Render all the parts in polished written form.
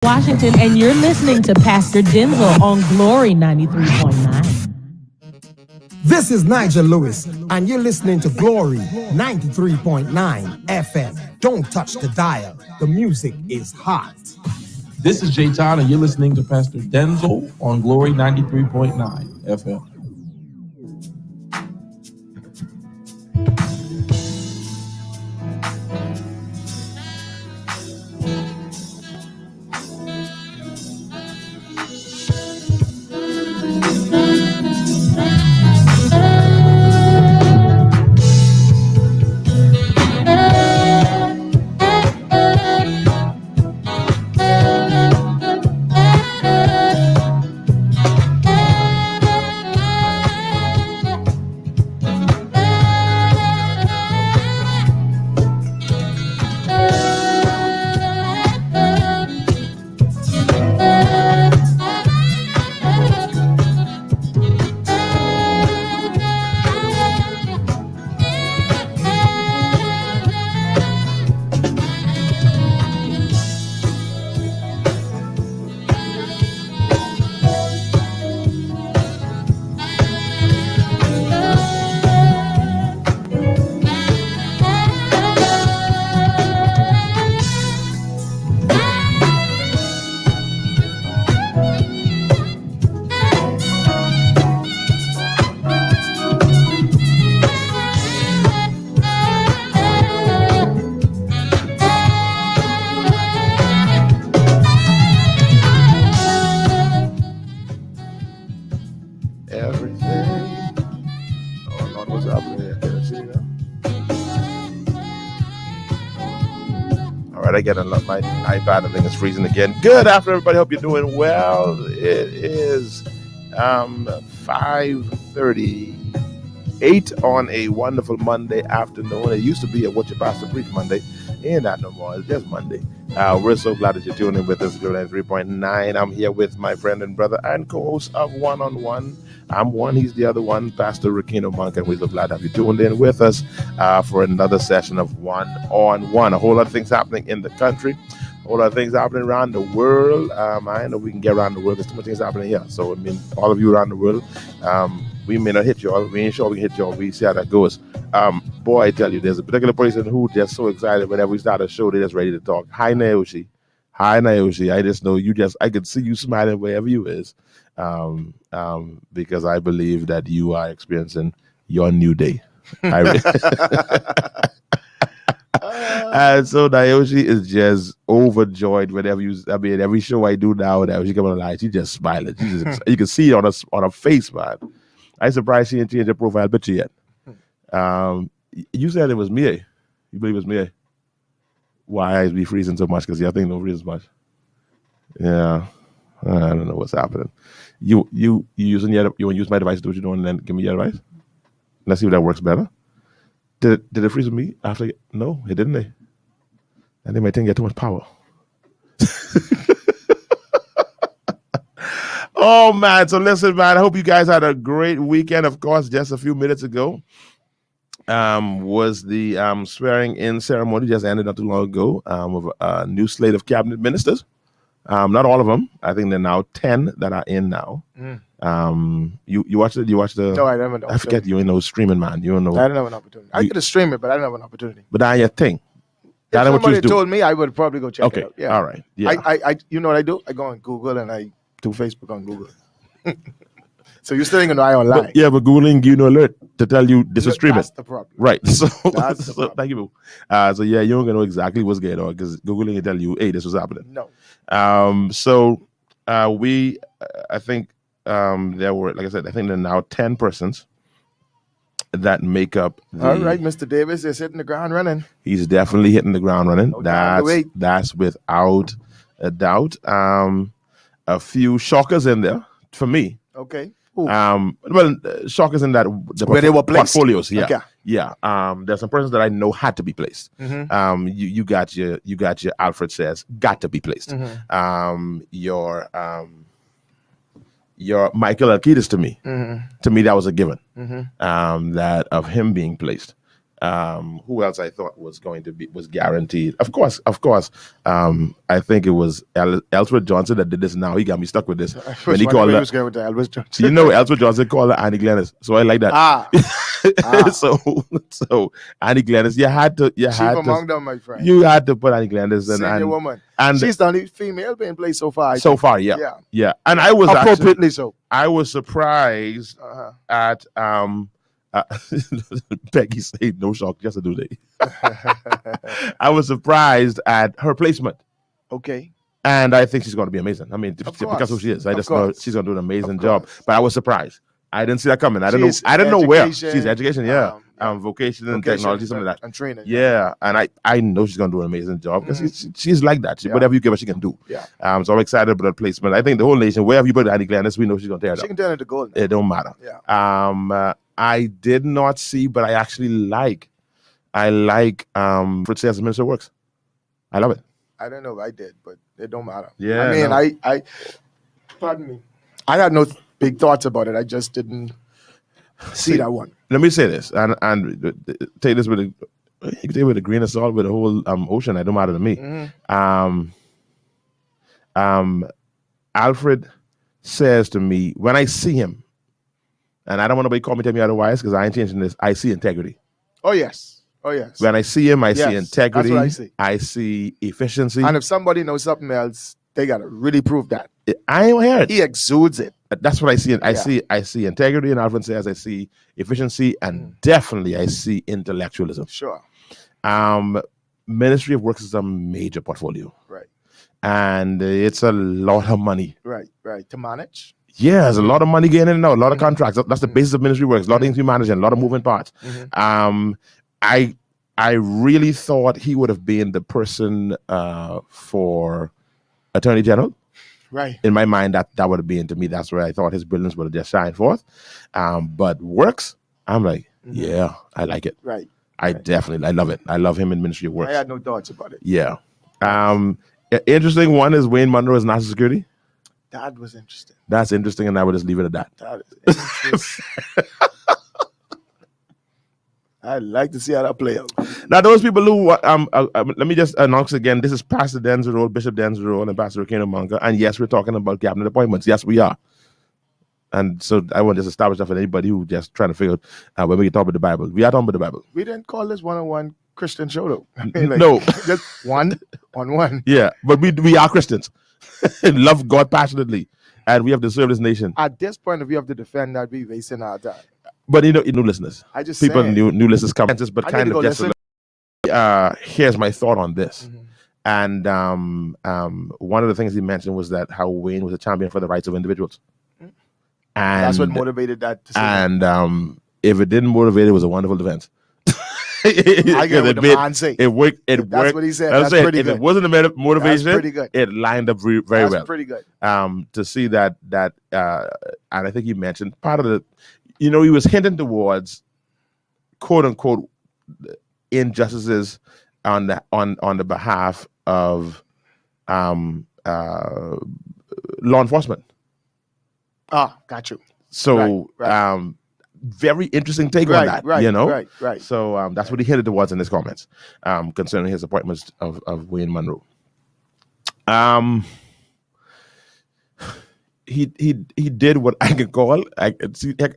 Washington, and you're listening to Pastor Denczil on Glory 93.9. This is Nigel Lewis, and you're listening to Glory 93.9 FM. Don't touch the dial. The music is hot. This is Jay Todd, and you're listening to Pastor Denczil on Glory 93.9 FM. I get my iPad. I think it's freezing again. Good afternoon, everybody. Hope you're doing well. It is 5:38 on a wonderful Monday afternoon. It used to be a What Your Pastor Preach Monday. Ain't that no more. It's just Monday. We're so glad that you're tuning in with us. 3.9. I'm here with my friend and brother and co-host of One on One. I'm one, he's the other one, Pastor Rickeno Monk, and we're so glad to have you tuned in with us for another session of One on One. A whole lot of things happening in the country, a whole lot of things happening around the world. I know we can get around the world. There's too much things happening here. So, I mean, all of you around the world, we may not hit y'all. We ain't sure we can hit y'all. We see how that goes. Boy, I tell you, there's a particular person who just so excited whenever we start a show, they're just ready to talk. Hi, Naoshi. Hi, Naoshi. I just know I could see you smiling wherever you is. Because I believe that you are experiencing your new day. And so Naoshi is just overjoyed whenever every show I do now, that she come on the line, she just smiling. You can see it on her face, man. I'm surprised she didn't change her profile picture yet. You said it was me. You believe it's me? Why I be freezing so much? Because I think no freezing much. Yeah. I don't know what's happening. You want to use my device to do what you're doing and then give me your advice? Let's see if that works better. Did it freeze with me after? No, it didn't. And they might think you get too much power. Oh, man. So listen, man, I hope you guys had a great weekend. Of course, just a few minutes ago was the swearing in ceremony just ended not too long ago of a new slate of cabinet ministers. Not all of them. I think there are now 10 that are in now. You watched it? You watched the? No, I never. I forget you ain't no streaming, man. You don't know. I didn't have an opportunity. I could have streamed it, but I didn't have an opportunity. But that's your thing. If somebody told me, I would probably go check it out. Yeah. All right. Yeah. I you know what I do? I go on Google and I do Facebook on Google. So you're still going to eye online. But Googling give you no alert to tell you this is streaming. That's the problem. Right. So, That's the problem. Thank you. So yeah, you don't gonna know exactly what's going on because Googling will tell you, hey, this was happening. No. I think there were, like I said, I think there are now 10 persons that make up All right, Mr. Davis is hitting the ground running. He's definitely hitting the ground running. No That's without a doubt. A few shockers in there for me. Okay. Shockers in that where they were placed. Portfolios. Yeah. Okay. Yeah. There's some persons that I know had to be placed. Mm-hmm. You got your Alfred says got to be placed. Mm-hmm. Your Michael Alkides to me. Mm-hmm. To me, that was a given. Mm-hmm. That of him being placed. Who else I thought was guaranteed? Of course. I think it was Ellsworth Johnson that did this. Now he got me stuck with this when he called her. Johnson. You know, Ellsworth Johnson called her Annie Glennis, so I like that. So Annie Glennis, you had to among them, my friend. You had to put Annie Glennis Senior woman, and she's the only female being played so far. Yeah. And I was appropriately so. I was surprised at Peggy said no shock, just a do day. I was surprised at her placement. Okay. And I think she's going to be amazing. I mean, because of who she is, I just know she's going to do an amazing job. But I was surprised. I didn't see that coming. I didn't know where. She's education, vocation and technology, something like that. And training. Yeah. And I know she's going to do an amazing job because she's like that. Whatever you give her, she can do. Yeah. So I'm excited about her placement. I think the whole nation, wherever you put Annie Glennis, we know she's going to tear it up. She can turn it to gold. It don't matter. Yeah. I did not see, but I actually like Fritz as Minister of Works. I love it. I don't know if I did, but it don't matter. Yeah. I mean, I pardon me. I had no big thoughts about it. I just didn't see that one. Let me say this, and take this with a grain of salt with the whole ocean. It don't matter to me. Mm-hmm. Alfred says to me when I see him, and I don't want nobody call me, tell me otherwise, because I ain't changing this. I see integrity. Oh yes. When I see him, I see integrity. That's what I see efficiency. And if somebody knows something else, they gotta really prove that. I ain't heard. He exudes it. That's what I see. I see integrity, and Alfred says I see efficiency, and definitely I see intellectualism. Sure. Ministry of Works is a major portfolio. Right. And it's a lot of money. Right. To manage. Yeah, there's a lot of money getting in and out, a lot of contracts. That's the basis of Ministry Works. A lot of things we manage, and a lot of moving parts. I really thought he would have been the person for Attorney General. Right. In my mind, that would have been, to me, that's where I thought his brilliance would have just shined forth. But Works, I'm like, yeah, I like it. Right. I love it. I love him in Ministry of Works. I had no thoughts about it. Yeah. Interesting one is Wayne Munro as National Security. That was interesting. That's interesting, and I would just leave it at that. That is interesting. I'd like to see how that play out. Now, those people who, let me just announce again, this is Pastor Denczil, Bishop Denczil, and Pastor Rickeno Monka, and yes, we're talking about cabinet appointments. Yes, we are. And so I want to just establish that for anybody who just trying to figure out when we can talk about the Bible. We are talking about the Bible. We didn't call this one-on-one Christian show, though. I mean, no. Just one-on-one. Yeah, but we are Christians. Love God passionately, and we have to serve this nation. At this point, if we have to defend that, we're wasting our time. But new listeners. I just people saying. new listeners come but I kind of just here's my thought on this. And one of the things he mentioned was that how Wayne was a champion for the rights of individuals. And that's what motivated that decision. And if it didn't motivate, it was a wonderful defense. I get what the man say. It worked. That's what he said. That's pretty good. If it wasn't a motivation, that's pretty good. It lined up very well. That's pretty good. To see that and I think he mentioned part of the, he was hinting towards quote unquote injustices on the behalf of law enforcement. Got you. So right. Very interesting take on that. Right. So that's what he hinted towards in his comments concerning his appointments of Wayne Munro. He did what I can call,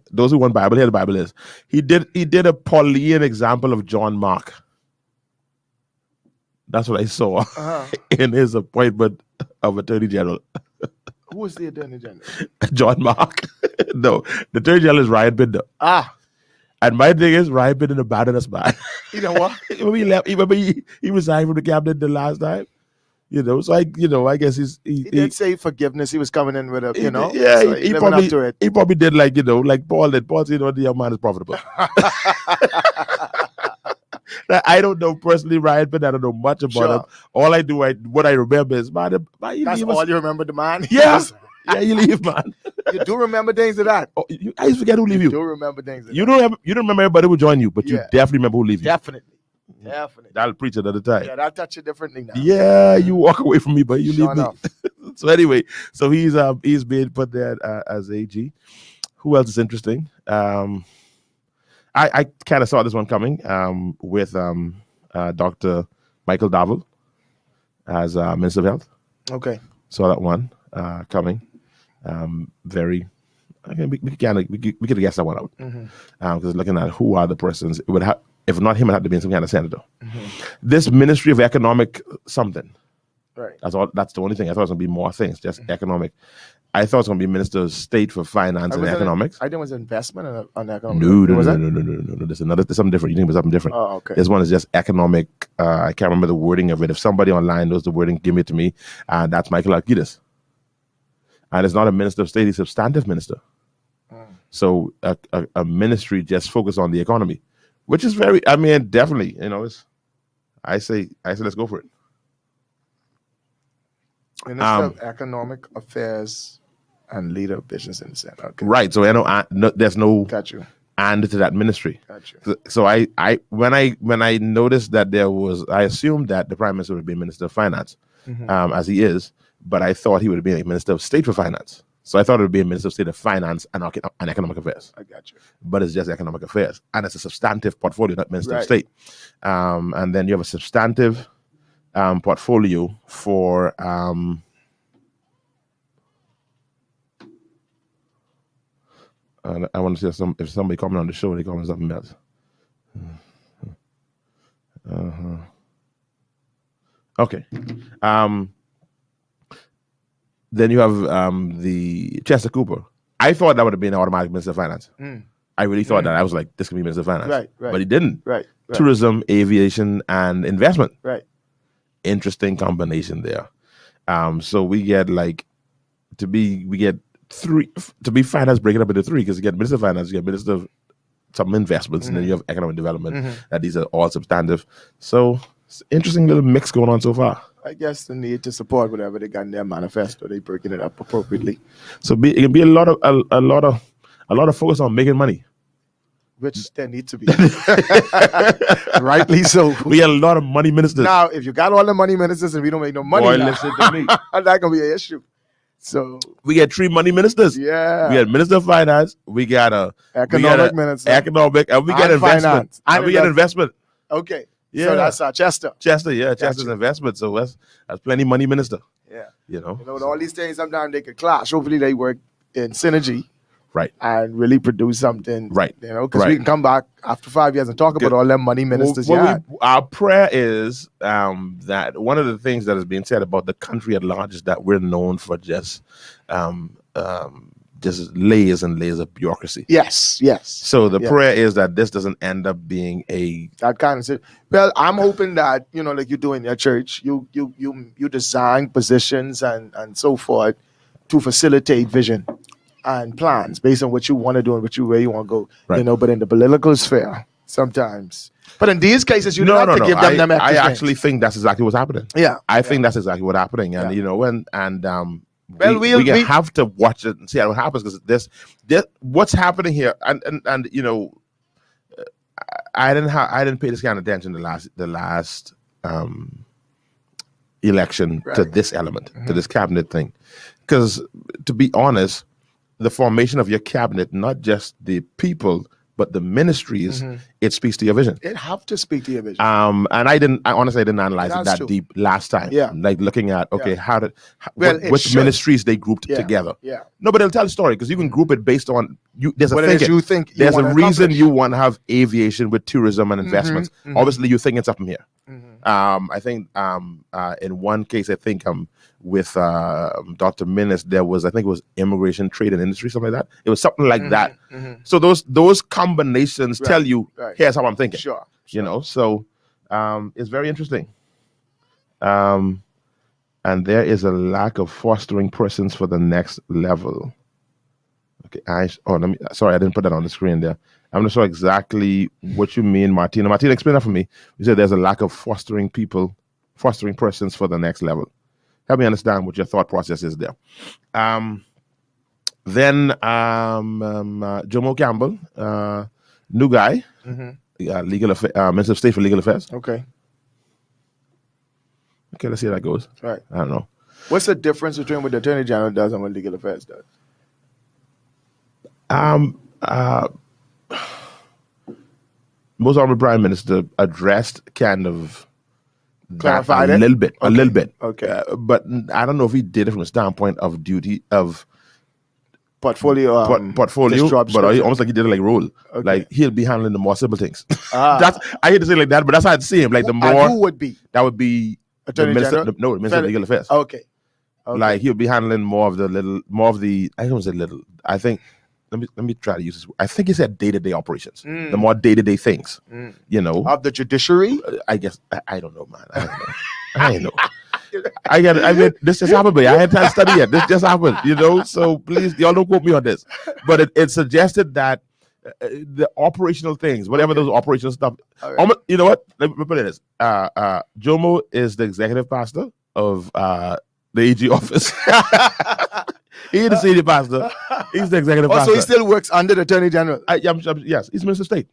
those who want Bible, here the Bible is. He did a Pauline example of John Mark. That's what I saw in his appointment of Attorney General. Who was the Attorney General? John Mark. No, the Attorney General is Ryan Binder. And my thing is, Ryan Binder abandoned us, man. You know what? he resigned from the cabinet the last time. So I guess he did say forgiveness. He was coming in with a, Yeah, so he probably did like Paul did. Paul said, the young man is profitable. I don't know personally Ryan Binder. I don't know much about him. All I do, what I remember is, man, that's all you remember, the man? Yeah. Yeah, you leave, man. You do remember things of that. Oh, I used to forget who leave you. You do remember things of you that. You don't remember everybody who joined you, but you definitely remember who leave you. Definitely. That'll preach another time. Yeah, that'll touch you differently now. Yeah, you walk away from me, but you leave me. So anyway, so he's being put there as AG. Who else is interesting? I kind of saw this one coming with Dr. Michael Davel as Minister of Health. Okay. Saw that one coming. Very. Okay, we could guess that one out because looking at who are the persons, it would have, if not him, it had to be some kind of senator. This Ministry of Economic something. Right. That's all. That's the only thing. I thought it was gonna be more things, just economic. I thought it was gonna be Minister of State for Finance and Economics. I think it was investment on economic. No. There's something different. You think it was something different? Oh, okay. This one is just economic. I can't remember the wording of it. If somebody online knows the wording, give it to me. That's Michael Alkidas. And it's not a minister of state; he's a substantive minister. So a ministry just focused on the economy, which is very. I mean, definitely. It's. I say, let's go for it. Minister of Economic Affairs and leader of business in the Senate. Okay. Right. So there's no Got you. and to that ministry. Got you. So when I noticed that there was, I assumed that the Prime Minister would be Minister of Finance, as he is, but I thought he would be a Minister of State for Finance. So I thought it would be a Minister of State of Finance and Economic Affairs. I got you. But it's just Economic Affairs, and it's a substantive portfolio, not Minister of State. And then you have a substantive portfolio for. I want to see if somebody comment on the show, they comment something else. Okay. Then you have the Chester Cooper. I thought that would have been automatic Minister of Finance. I really thought that. I was like, this could be Minister of Finance. Right. But he didn't. Right. Tourism, aviation, and investment. Right. Interesting combination there. So we get three, to be finance, break it up into three, because you get Minister of Finance, you get Minister of some investments, and then you have economic development. That these are all substantive. So it's an interesting little mix going on so far. I guess the need to support whatever they got in their manifesto, they breaking it up appropriately. So it can be a lot of focus on making money, which there needs to be. Rightly so. We got a lot of money ministers. Now, if you got all the money ministers and we don't make no money, boy, listen to me. That's gonna be an issue. So we get three money ministers. Yeah, we got Minister of Finance. We got economic minister, economic, and we get investment. And we get investment. Okay. Yeah, so that's Chester. Chester's investment. So that's plenty money minister. Yeah, with all these things, sometimes they could clash. Hopefully, they work in synergy, right, and really produce something, right. Because we can come back after 5 years and talk about all them money ministers. Our prayer is that one of the things that is being said about the country at large is that we're known for just layers and layers of bureaucracy. Yes. So the prayer is that this doesn't end up being that kind of. Well, I'm hoping that like you do in your church, you design positions and so forth to facilitate vision and plans based on what you want to do and where you want to go. Right. But in the political sphere, sometimes. But in these cases, you don't have to give them extra I actually think that's exactly what's happening. Yeah, I think that's exactly what's happening, and we have to watch it and see how it happens, because this what's happening here, and I didn't pay this kind of attention the last election to this element, to this cabinet thing, because to be honest, the formation of your cabinet, not just the people but the ministries, it speaks to your vision. It have to speak to your vision. And I honestly didn't analyze it that deep last time. Yeah. Like looking at, which ministries they grouped together. Yeah. No, but it'll tell the story, because you can group it based on there's a what thinking. you think there's a reason you want to have aviation with tourism and investments. Obviously, you're thinking something here. I think in one case, with Dr. Minnis, there was, I think it was immigration, trade and industry, something like that. It was something like that. So those combinations tell you, here's how I'm thinking. Sure. So it's very interesting. And there is a lack of fostering persons for the next level. Okay, sorry, I didn't put that on the screen there. I'm not sure exactly what you mean, Martina. Martina, explain that for me. You said there's a lack of fostering persons for the next level. Help me understand what your thought process is there. Then Jomo Campbell, new guy, Minister of State for Legal Affairs. Okay, let's see how that goes. Right. I don't know. What's the difference between what the Attorney General does and what Legal Affairs does? most honorable Prime Minister addressed kind of that Clarified a it? little bit, a Okay. little bit. Okay. But I don't know if he did it from a standpoint of duty of Portfolio. portfolio, this job but description. almost like he did it like role. Okay. Like he'll be handling the more simple things. Ah. That's I hate to say it like that, but that's how I'd see him. Like the And more who would be? that would be Attorney the minister, General? the minister of legal affairs. Okay. Okay. Like he'll be handling more of the I don't say little. I think let me try to use this. I think he said day-to-day operations. The more day-to-day things. You know. Of the judiciary? I guess I don't know, man. I don't know. I mean, this just happened, but I hadn't time to study yet. This just happened, you know. So please, y'all don't quote me on this. But it suggested that the operational things, whatever those operational stuff. All right. You know what? Let me put it this: Jomo is the executive pastor of the AG office. He's the senior pastor. He's the executive pastor. So he still works under the Attorney General. Yes, he's Minister of State.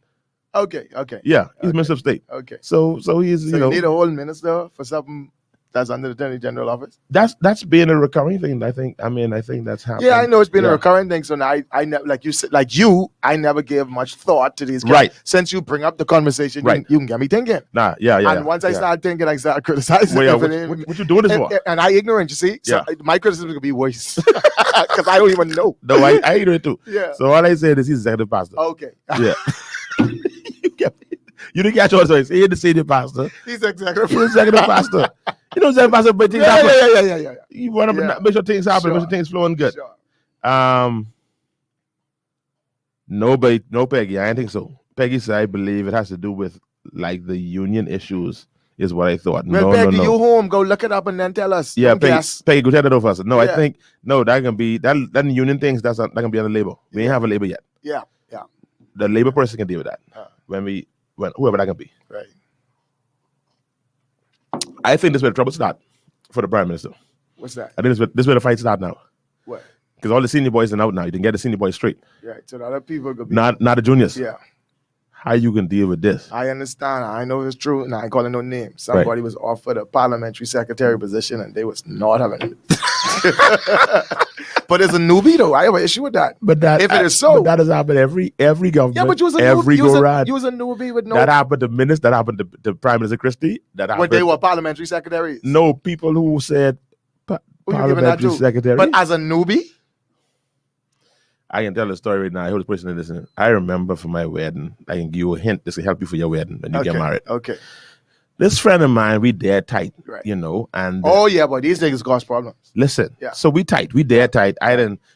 Okay. Okay. Yeah, he's Minister of State. Okay. So he's So you need a whole minister for something that's under the Attorney General office? That's been a recurring thing. I think that's happening. Yeah, I know it's been a Yeah. recurring thing. So now I never, like you said, I never gave much thought to these guys. Right. Since you bring up the conversation, Right. you can get me thinking. Nah, yeah. And once I start thinking, I start criticizing. Well, yeah, if it ain't- what you doing this for? and I ignorant, you see? So Yeah. my criticism could be worse. Because I don't even know. No, I hear it too. Yeah. So all I said is he's executive pastor. Okay. Yeah. You didn't catch what I said. He's the senior pastor. He's executive. He's executive pastor. You know, executive pastor, but things happen. Yeah. You want to Yeah. make sure things happen, Sure. make sure things flowing good. Sure. No, Peggy. I don't think so. Peggy said, I believe it has to do with like the union issues. Is what I thought. Well, Peggy, you home, go look it up and then tell us. Yeah, Don't Peggy, guess. Peggy, go tell that over us. No, Yeah. I think that can be that union things. That can be under labor. We ain't have a labor yet. Yeah. The labor person can deal with that. When whoever that can be. Right. I think this is where the trouble start for the prime minister. What's that? I think this is where the fight start now. What? Because all the senior boys are out now. You can get the senior boys straight. Right. So the other people could be. Not the juniors. Yeah. How you can deal with this? I understand. I know it's true, and I ain't calling no name. Somebody was offered a parliamentary secretary position, and they was not having it. But as a newbie, though, I have an issue with that. But that if it is so, but that has happened every government. yeah. But you was a every newbie. go round. You was a newbie with no. That happened to ministers. That happened to Prime Minister Christie. That happened. when they were parliamentary secretaries. No people who said Who you giving that parliamentary to? secretary. But as a newbie, I can tell a story right now. I hope the person is listening. I remember for my wedding, I can give you a hint. This will help you for your wedding when you get married. Okay. This friend of mine, we dead tight, Right. you know. And Oh yeah, but these niggas cause problems. listen, Yeah. so we tight, we dead tight.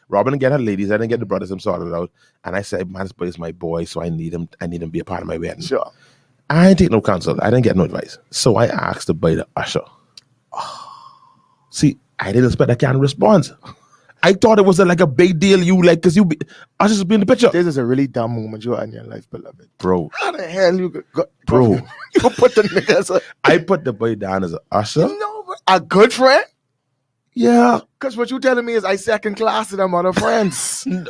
Robin didn't get her ladies, I didn't get the brothers, I'm sorted out. And I said, man, this boy is my boy, so I need him to be a part of my wedding. Sure. I didn't take no counsel. I didn't get no advice. So I asked to buy the usher. See, I didn't expect that kind of response. I thought it was like a big deal. Because ushers be in the picture. This is a really dumb moment you had in your life, beloved. Bro, How the hell you go Bro. you put the niggas? I put the boy down as an usher. No, but a good friend. Yeah. Because what you telling me is I second class to them other friends. No,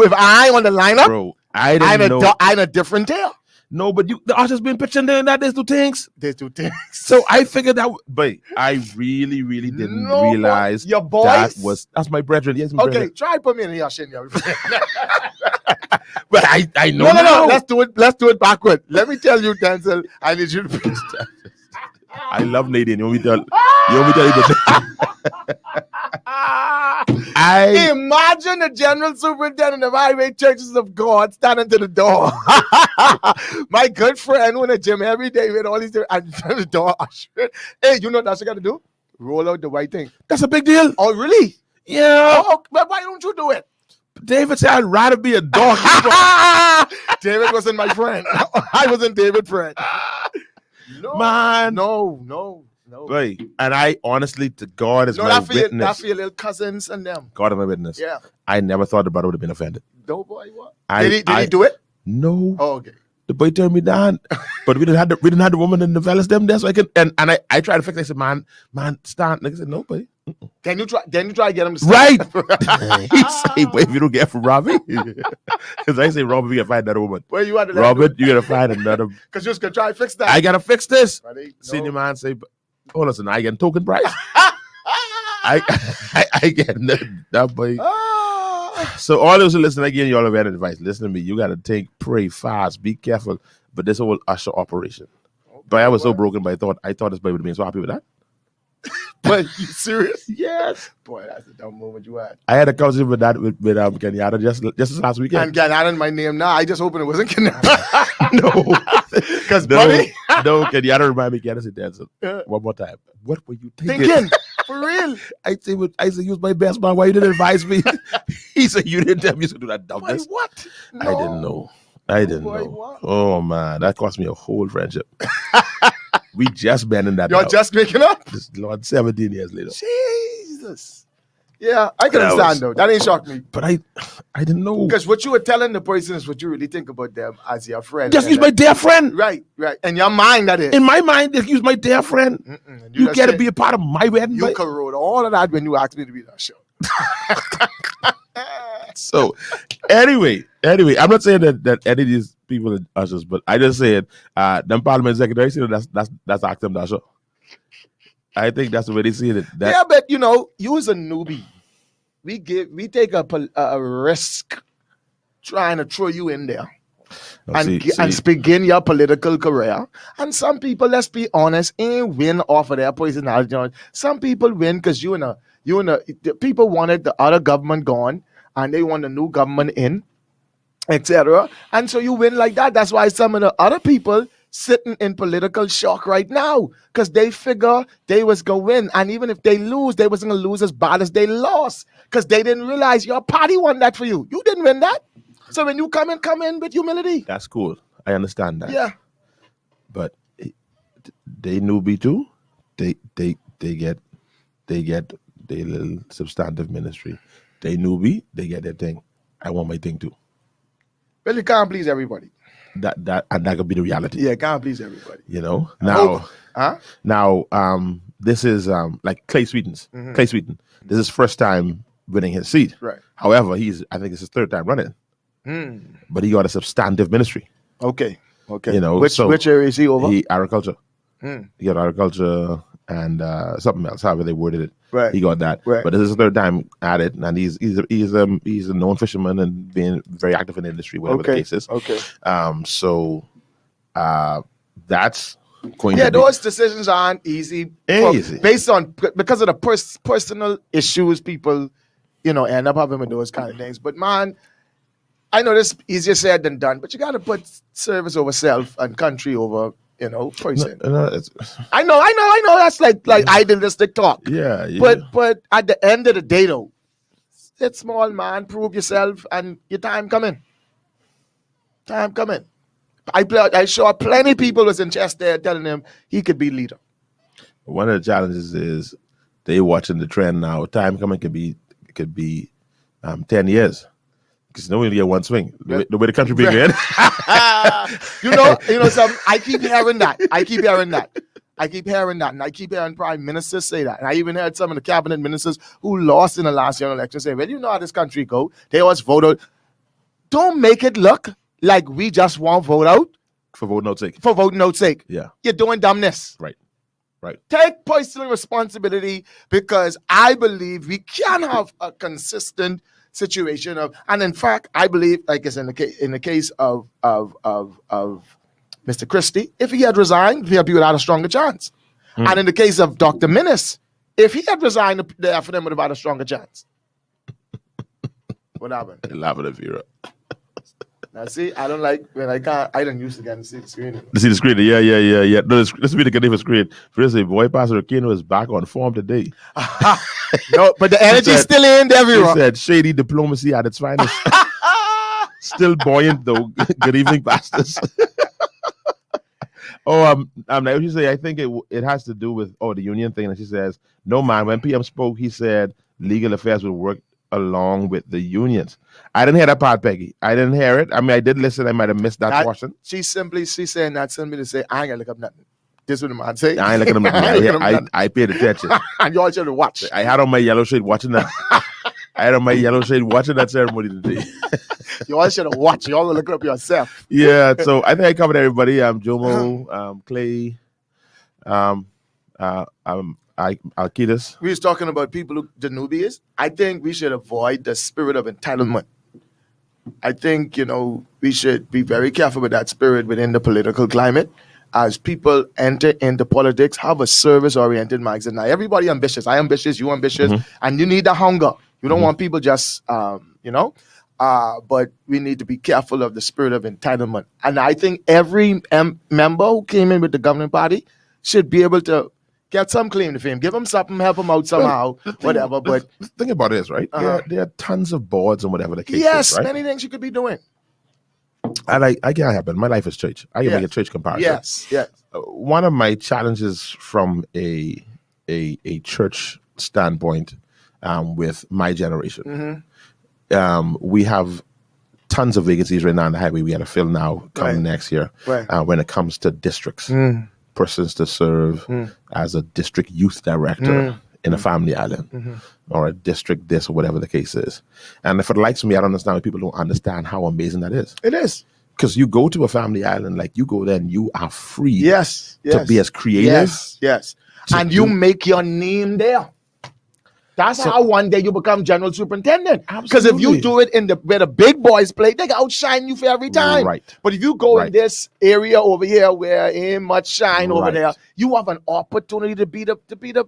if I ain't on the lineup, Bro, I didn't know. I'm a different tail. No, but the ushers been pitching there that there's two things. There's two things. So I figured that, but I really didn't No, realize but your boys? that's my brethren. Yes, my Okay, brethren. try put me in the usher in your But I know. No. now. Let's do it backward. Let me tell you, Denczil, I need you to be I love Nadine. You want me to tell I Imagine the general superintendent of Highway Churches of God standing to the door. My good friend went to gym every day with all these and the door usher. Hey, you know what usher got to do? Roll out the white thing. that's a big deal. Oh, really? Yeah. Oh, but why don't you do it? David said I'd rather be a dog. David wasn't my friend. I wasn't David's friend. No, Man. no. Right. And I honestly, to God is No, my that for witness. your little cousins and them. God is my witness. Yeah. I never thought the brother would have been offended. No, boy, what? I- Did he do it? No. Oh, okay. The boy turned me down. But we didn't have the woman and the fellas them there, so I could and I tried to fix it. I said, man, stand. Nigga said, no, buddy. Then you try to get him to stop. Right. He say, boy, if you don't get from Robbie. Because I say, Robert, we gotta find another woman. Well, you had to let Robert, you gotta find another. because you was gonna try to fix that. I gotta fix this. Buddy, no. Senior man say, hold on, so now I get token price. I get that boy. Ah. So all those who listen, again, y'all have had advice. Listen to me. You gotta think, pray fast, be careful. but this whole usher operation. But I was so broken, but I thought this boy would have been so happy with that. But you serious? Yes. Boy, that's a dumb moment you had. I had a conversation with that with Kenyatta just this last weekend. And Kenyatta in my name now. I just hoping it wasn't Kenyatta. No. Because No, buddy, no, Kenyatta remind me, Kenyatta said, Denczil, one more time. What were you thinking? for real. I said, use my best man. Why you didn't advise me? He said, you didn't tell me to do that Boy, dumbness. what? I didn't know. I didn't Boy, know. what? Oh, man. That cost me a whole friendship. We just been in that. You're now. just making up? This Lord, 17 years later. Jesus. Yeah, I can That understand was- though. That ain't shocked me. But I didn't know. Because what you were telling the person is what you really think about them as your friend. Just And use my dear friend. Right. In your mind, that is. In my mind, just use my dear friend. And You just got to said be a part of my wedding. You boy. corrode all of that when you asked me to be on that show. So, anyway, I'm not saying that any of these people are ushers, but I just said, them parliament secretaries, that's asked them to usher. I think that's the way they see it. Yeah, but you as a newbie, we take a risk trying to throw you in there and begin your political career. And some people, let's be honest, ain't win off of their personality. Some people win because the people wanted the other government gone and they want a new government in, etc. And so you win like that. That's why some of the other people sitting in political shock right now because they figure they was going to win. And even if they lose, they wasn't going to lose as bad as they lost because they didn't realize your party won that for you. You didn't win that. So when you come in with humility. That's cool. I understand that. Yeah. But they newbie too. They get their little substantive ministry. They newbie, they get their thing. I want my thing too. Well, you can't please everybody. That could be the reality. Yeah, can't please everybody. Now, this is like Clay Sweetens. Mm-hmm. Clay Sweeten. This is first time winning his seat. Right. However, I think it's his third time running. But he got a substantive ministry. Okay. Which area is he over? Agriculture. He got agriculture and something else, however they worded it. Right. He got that. Right. But this is his third time at it, and he's a known fisherman and being very active in the industry, whatever the case is. Okay. That's going to be. Those decisions aren't easy. Based on because of the personal issues people, end up having with those kind of things. But man, I know this easier said than done, but you got to put service over self and country over, person. I know. That's like idealistic talk. Yeah. But at the end of the day, though, sit small, man. Prove yourself, and your time coming. I saw plenty of people was in chest there telling him he could be leader. One of the challenges is they watching the trend now. Time coming could be 10 years. Because we only get one swing. The way the country being in. I keep hearing that. And I keep hearing prime ministers say that. And I even heard some of the cabinet ministers who lost in the last general election say, well, you know how this country go. They always vote out. Don't make it look like we just want vote out. For voting out sake. For voting out sake. Yeah. You're doing dumbness. Right. Take personal responsibility because I believe we can have a consistent situation of, and in fact, I believe, like it's in the case of Mr. Christie, if he had resigned, PLP would have had a stronger chance. And in the case of Dr. Minnis, if he had resigned, the FNM would have had a stronger chance. What happened? Laughing at Vera. Now see, I don't like when I don't used to get to see the screen. To see the screen, yeah. No, this be the good screen. For say, boy, Pastor Rickeno is back on form today. No, but the energy's still in everywhere. He said, shady diplomacy at its finest. Still buoyant though. Good evening, pastors. Like she say, I think it has to do with the union thing. And she says, no man. When PM spoke, he said legal affairs would work along with the unions. I didn't hear that part, Peggy. I didn't hear it. I mean, I did listen. I might have missed that portion. She's saying that simply to say, I ain't gonna look up nothing. This is what the man say. I ain't looking at nothing. I paid attention. And you all should watch. I had on my yellow shade watching that. Ceremony today. You all should have watched. You all look it up yourself. Yeah, so I think I covered everybody. Jomo, Clay, Alcides. We was talking about people who the newbies. I think we should avoid the spirit of entitlement. I think, we should be very careful with that spirit within the political climate. As people enter into politics, have a service-oriented mindset. Now, everybody ambitious. I ambitious, you ambitious, and you need the hunger. You don't want people just, but we need to be careful of the spirit of entitlement. And I think every member who came in with the governing party should be able to get some claim to fame. Give them something, help them out somehow, whatever. But the thing about it is, right? There are tons of boards and whatever the case yes, is, right? many things you could be doing. And I can't help it. My life is church. I can make a church comparison. Yes. One of my challenges from a church standpoint with my generation, we have tons of vacancies right now on the highway we got to fill now coming next year when it comes to districts. Persons to serve as a district youth director in a family island or a district this or whatever the case is. And for the likes of me, I don't understand why people don't understand how amazing that is. It is. Because you go to a family island, like you go there and you are free to be as creative. Yes. And you make your name there. That's how one day you become general superintendent. Because if you do it where the big boys play, they can outshine you for every time. Right. But if you go in this area over here where ain't much shine over there, you have an opportunity to be the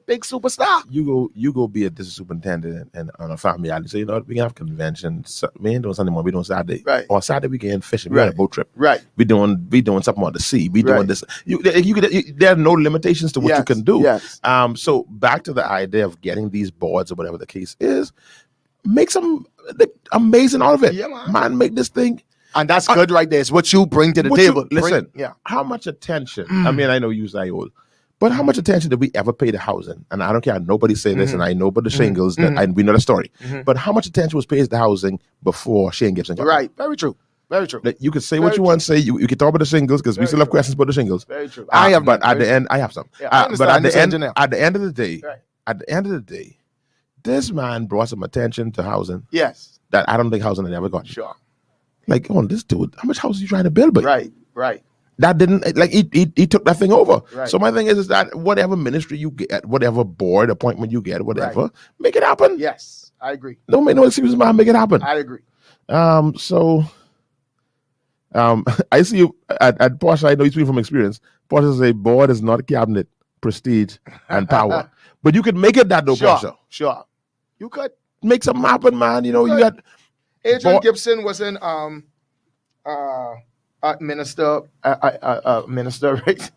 big superstar. You go be a district superintendent and on a family island. So you know what, we can have conventions. We ain't doing Sunday morning, we doing Saturday. Right. Or Saturday we can fishing. We on a boat trip. Right. We doing something on the sea. We doing this. There are no limitations to what you can do. Yes. So back to the idea of getting these boards or whatever the case is, make some amazing out of it. Yeah, man, make this thing. And that's good right there. It's what you bring to the table. Listen, how much attention, I mean, I know you say old, but how much attention did we ever pay to housing? And I don't care, nobody say this, and I know about the shingles, and we know the story. But how much attention was paid to housing before Shane Gibson got right, very true. Very true. Like, you can say what you want to say. You can talk about the shingles because we still have questions about the shingles. Very true. But at the end, I have some. Yeah, but at the end of the day, this man brought some attention to housing. Yes. That I don't think housing had ever got. Sure. Like, this dude, how much house are you trying to build? But right. That didn't, like, he took that thing over. Right. So my thing is that whatever ministry you get, whatever board appointment you get, whatever, make it happen. Yes, I agree. Don't make no excuses, man. Make it happen. I agree. I see you at Porsche. I know you speak from experience. Porsche says a board is not cabinet, prestige, and power. But you can make it that though, Porsche. Sure. You could make something happen, man. You got Adrian Gibson was in minister, right?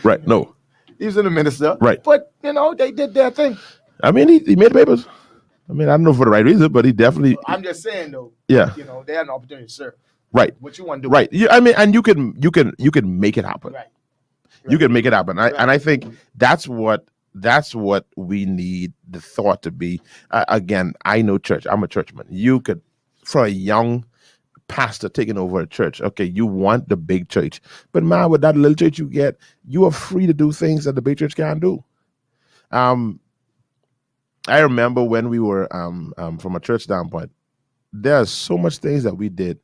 Right. No. He was in a minister. Right. But they did their thing. I mean, he made papers. I mean, I don't know for the right reason, but he definitely. I'm just saying though. Yeah. They had an opportunity to serve. Right. What you want to do. Right. Yeah, I mean, and you can make it happen. Right. You can make it happen. And I think that's what we need the thought to be. Again, I know church. I'm a churchman. You could, for a young pastor taking over a church, okay, you want the big church. But man, with that little church you get, you are free to do things that the big church can't do. I remember when we were from a church standpoint, there are so much things that we did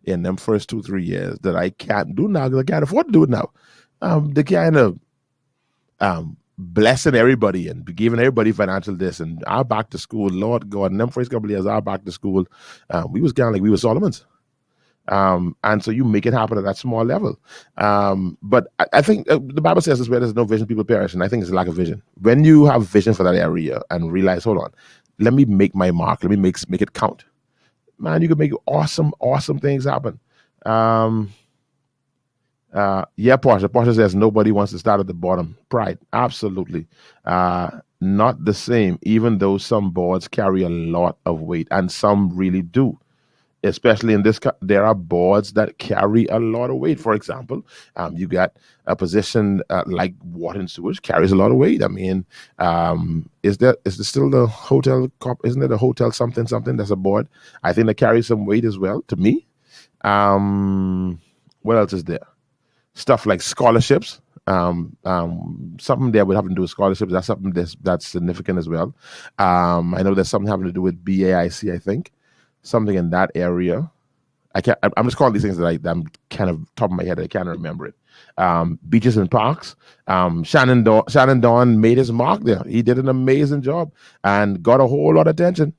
in them first 2-3 years that I can't do now because I can't afford to do it now. The kind of blessing everybody and giving everybody financial this and our back to school, Lord God, and them first couple of years, our back to school, we was kind of like we were Solomon's. And so you make it happen at that small level. But I think the Bible says this, where there's no vision, people perish. And I think it's a lack of vision. When you have vision for that area and realize, hold on, let me make my mark. Let me make it count. Man, you can make awesome things happen. Porsche says nobody wants to start at the bottom. Pride, absolutely. Not the same, even though some boards carry a lot of weight, and some really do. Especially in this, there are boards that carry a lot of weight. For example, you got a position like water and sewage carries a lot of weight. I mean, is there still the hotel? Isn't it a hotel something that's a board? I think that carries some weight as well. To me, what else is there? Stuff like scholarships. Something there would have to do with scholarships. That's something that's significant as well. I know there's something having to do with BAIC. I think. Something in that area. I'm just calling these things that I'm kind of top of my head. I can't remember it. Beaches and parks. Shannon Dawn made his mark there. He did an amazing job and got a whole lot of attention.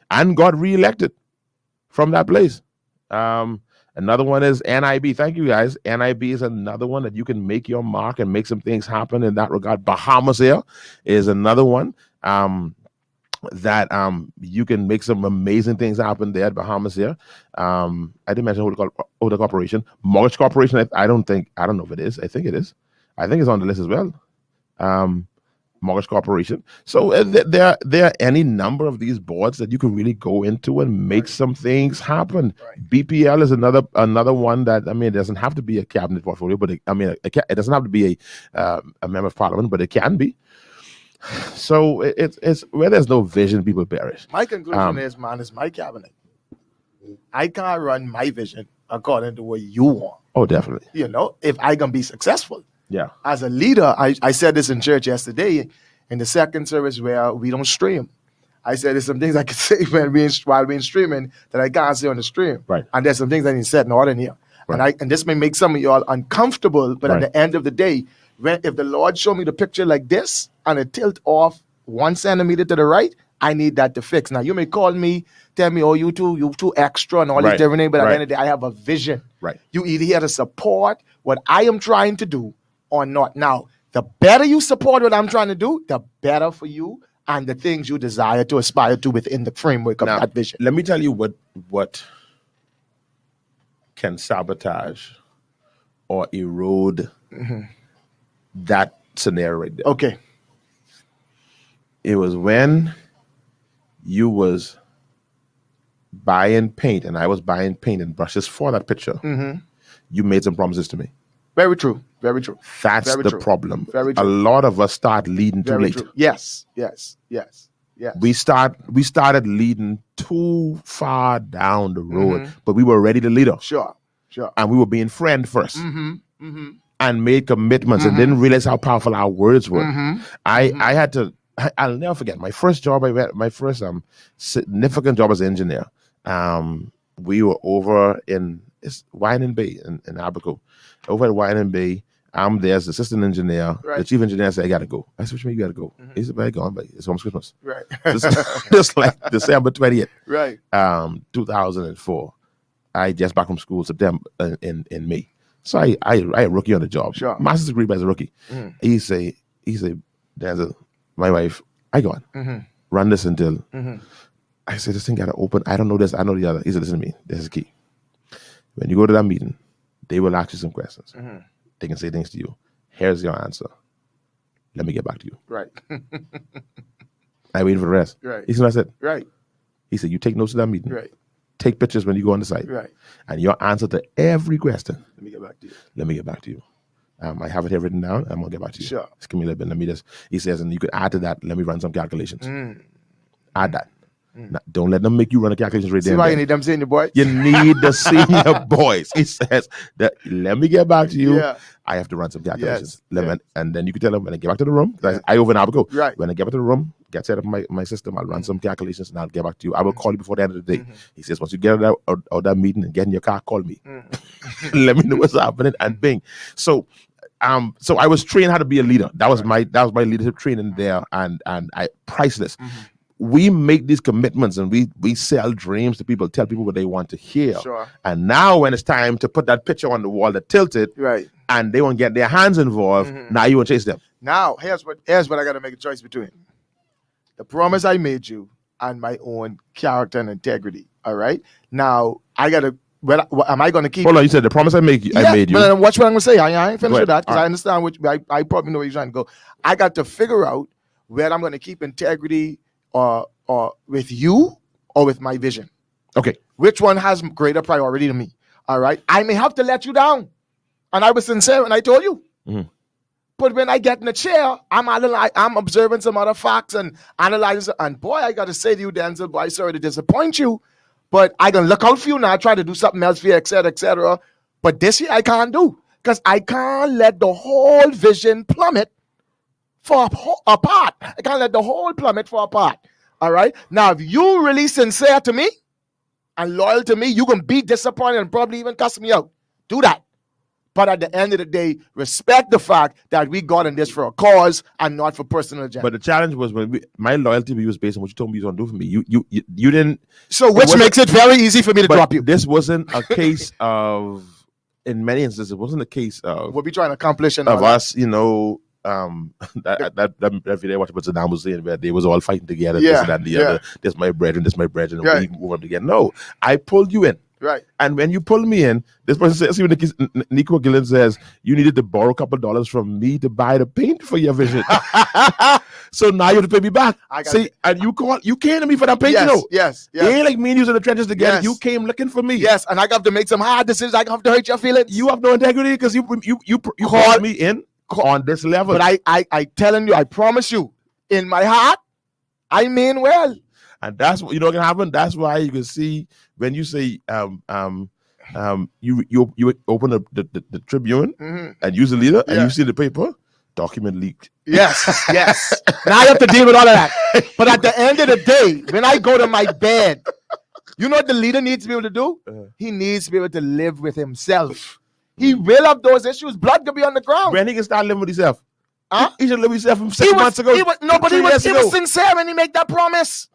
And got reelected. from that place. Another one is NIB. Thank you, guys. NIB is another one that you can make your mark and make some things happen in that regard. Bahamas Air is another one that you can make some amazing things happen there at Bahamas Air. I didn't mention Hoda Corporation. Mortgage Corporation, I don't know if it is. I think it is. I think it's on the list as well. Mortgage Corporation. So there are any number of these boards that you can really go into and make some things happen. Right. BPL is another one that, I mean, it doesn't have to be a cabinet portfolio, but it doesn't have to be a member of parliament, but it can be. So it's where there's no vision, people perish. My conclusion is, man, it's my cabinet. I can't run my vision according to what you want. Oh, definitely. You know, if I can be successful. Yeah. As a leader, I said this in church yesterday in the second service where we don't stream. I said there's some things I can say while we're streaming that I can't say on the stream. Right. And there's some things I need to set in order in here. Right. And this may make some of y'all uncomfortable, but at the end of the day, if the Lord showed me the picture like this and it tilt off 1 centimeter to the right, I need that to fix. Now you may call me, tell me, oh, you too extra and all these different things, but at the end of the day, I have a vision. Right. You either here to support what I am trying to do or not. Now, the better you support what I'm trying to do, the better for you and the things you desire to aspire to within the framework of that vision. Let me tell you what can sabotage or erode that scenario right there. Okay. It was when you was buying paint and I was buying paint and brushes for that picture. You made some promises to me. Very true. Very true. That's Very the true. problem. Very true. A lot of us start leading too Very late. true. Yes. We started leading too far down the road, but we were ready to lead us. Sure. And we were being friend first. And made commitments and didn't realize how powerful our words were. I'll never forget my first job. My first significant job as an engineer. We were over in Winding Bay in Abaco. Over at Winding Bay, I'm there as assistant engineer. Right. The chief engineer said, I got to go. I said, what you mean you got to go? He said, I go on, but it's almost Christmas. Right. Just like December 20th. Right. 2004. I just back from school September in May. So I a rookie on the job. Sure. Master's degree as a rookie. He say, Denczil, my wife, I go on. Run this until I said, this thing got to open. I don't know this, I know the other. He said, listen to me, this is the key. When you go to that meeting, they will ask you some questions. They can say things to you. Here's your answer. Let me get back to you. Right. I waited for the rest. Right. He said, what I said. Right. He said, you take notes of that meeting. Right. Take pictures when you go on the site. Right. And your answer to every question. Let me get back to you. Let me get back to you. I have it here written down. I'm going to get back to you. Sure. Just give me a little bit. Let me just, he says, and you could add to that. Let me run some calculations. Add that. Now, don't let them make you run the calculations right there. See why you need them senior boys? You need the senior boys. He says that let me get back to you. Yeah. I have to run some calculations. Yes. And then you can tell them when I get back to the room. I over and Abaco. Right. When I get back to the room, get set up my system, I'll run some calculations and I'll get back to you. I will call you before the end of the day. He says, once you get out of that meeting and get in your car, call me. Let me know what's happening and bing. So I was trained how to be a leader. That was my leadership training there, and I priceless. We make these commitments and we sell dreams to people, tell people what they want to hear. Sure. And now when it's time to put that picture on the wall that tilted, right, and they want to get their hands involved, now you want to chase them. Now here's what I got to make a choice between: the promise I made you and my own character and integrity. All right. Now I got to. Well, am I going to keep? Hold on, you said the promise I made you. But watch what I'm going to say. I ain't finished with that because right. I understand I probably know where you're trying to go. I got to figure out where I'm going to keep integrity or with you or with my vision. Okay. Which one has greater priority to me? All right. I may have to let you down. And I was sincere and I told you. But when I get in the chair, I'm observing some other facts and analyzing. And boy, I got to say to you, Denczil, boy, sorry to disappoint you. But I can look out for you now, try to do something else for you, et cetera, et cetera. But this year I can't do. Because I can't let the whole vision plummet for a part. I can't let the whole plummet for a part. All right? Now, if you really sincere to me and loyal to me, you can be disappointed and probably even cuss me out. Do that. But at the end of the day, respect the fact that we got in this for a cause and not for personal agenda. But the challenge was when my loyalty to you was based on what you told me you was going to do for me. You didn't. So which makes it very easy for me to drop you. This wasn't a case of, in many instances, it wasn't a case of what we trying to accomplish of us, that every day watching what Saddam was saying, where they was all fighting together, this and that and the other. This my brethren, and we move up together. No, I pulled you in. Right. And when you pull me in, this person says, see, when Nico Gillen says, you needed to borrow a couple of dollars from me to buy the paint for your vision. So now you have to pay me back. See, and you came to me for that paint, Yes. It ain't like me and you in the trenches together. Yes. You came looking for me. Yes, and I got to make some hard decisions. I have to hurt your feelings. You have no integrity because you called me in on this level. But I telling you, I promise you, in my heart, I mean well. And that's what can happen. That's why you can see when you say you open the Tribune and use the leader and you see the paper document leaked. Yes. Now I have to deal with all of that. But at the end of the day, when I go to my bed, you know what the leader needs to be able to do? He needs to be able to live with himself. He will have those issues. Blood could be on the ground. When he can start living with himself. Huh? He should live with himself from 6 months ago. He was sincere when he made that promise.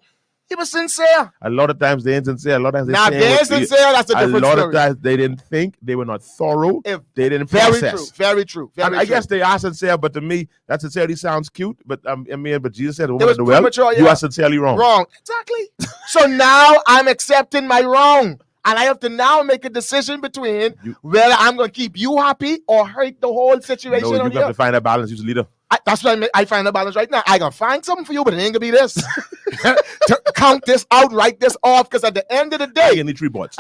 He was sincere. A lot of times they ain't sincere. A lot of times they're sincere. That's a different story. A lot of times they didn't think. They were not thorough. They didn't process. Very true. I guess they are sincere, but to me, that sincerity sounds cute. But but Jesus said, "It was premature." You are sincerely wrong. Wrong. Exactly. So now I'm accepting my wrong, and I have to now make a decision between whether I'm going to keep you happy or hurt the whole situation. No, you have to find a balance. Use a leader. That's why I find a balance right now. I gonna find something for you, but it ain't gonna be this. To count this out, write this off, because at the end of the day, I need 3 boards.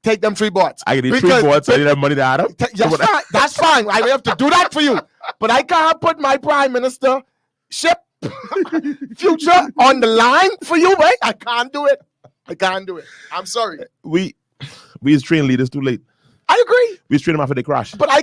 Take them 3 boards. I need 3 boards. I need that money to add up. That's fine. I have to do that for you, but I can't put my prime minister ship future on the line for you, right? I can't do it. I'm sorry. We as trained leaders too late. I agree. We treat them after they crash. But I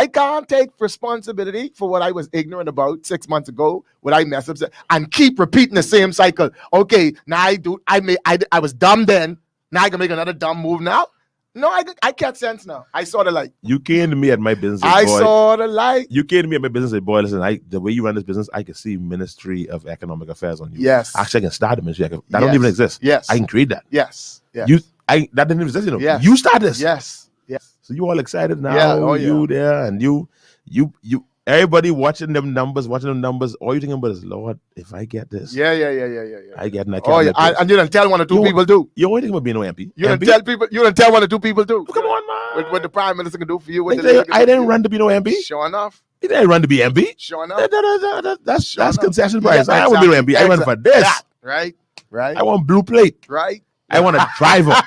can't take responsibility for what I was ignorant about 6 months ago, what I messed up, and keep repeating the same cycle. Okay, now I was dumb then. Now I can make another dumb move now. No, I catch sense now. I saw the light. You came to me at my business. Saw the light. You came to me at my business. Boy, listen, the way you run this business, I can see Ministry of Economic Affairs on you. Yes. Actually, I can start the Ministry. That don't even exist. Yes. I can create that. Yes. That didn't exist. Yes. You start this. Yes. So you all excited now? Yeah. You there and you. Everybody watching them numbers. All you thinking about is, Lord, if I get this. Yeah. I get that. Oh yeah, and you don't tell 1 or 2 people do. You only think about being no MP. You don't tell people. You don't tell 1 or 2 people do. Come on, man. What the prime minister can do for you. I didn't run to be no MP. Sure enough. He didn't run to be MP. Sure enough. That's concession price. I want to be no MP. I went for this. Right. I want blue plate. Right. I want a driver.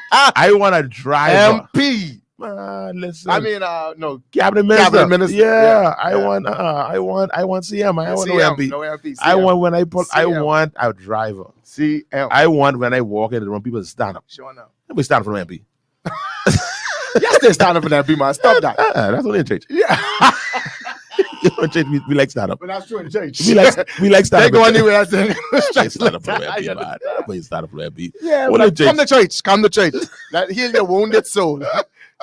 MP. Listen. I mean, no, cabinet minister. Yeah. I want CM. I want CM, no MP. CM. I want when I put. CM. I want a driver. CM. I want when I walk into the room, people stand up. Sure enough. We stand up for an MP. Yes, they stand up for that MP, man. Stop that. That's only in church. Yeah. In church, we like stand up. But that's true in church. We like stand up. They go anywhere else. They stand up for MP, man. Everybody stand up for MP. Yeah, come to church. That heal your wounded soul.